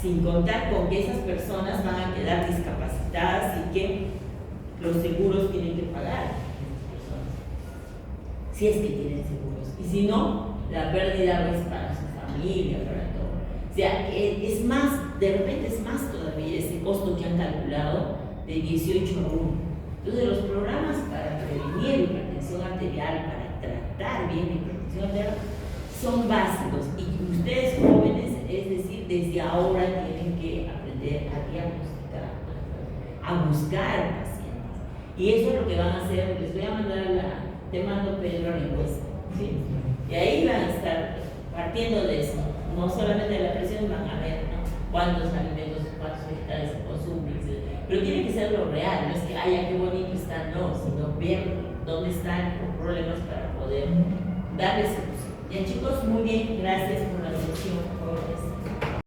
sin contar con que esas personas van a quedar discapacitadas y que los seguros tienen que pagar a esas personas, si es que tienen seguros, y si no, la pérdida es para su familia, para todo. O sea, es más, de repente es más todavía ese costo que han calculado de 18 a 1. Entonces, los programas para prevenir hipertensión arterial, para tratar bien la hipertensión arterial, son básicos, y ustedes jóvenes, es decir, desde ahora tienen que aprender a diagnosticar, a buscar pacientes. Y eso es lo que van a hacer. Les voy a mandar te mando, Pedro, la encuesta, ¿sí? Y ahí van a estar partiendo de eso, no solamente de la presión, van a ver, ¿no?, cuántos alimentos, cuántos vegetales se consumen, etc. Pero tiene que ser lo real, no es que, ay, qué bonito está, no, sino ver dónde están los problemas para poder darles solución. Bien, chicos, muy bien, gracias por la atención, jóvenes.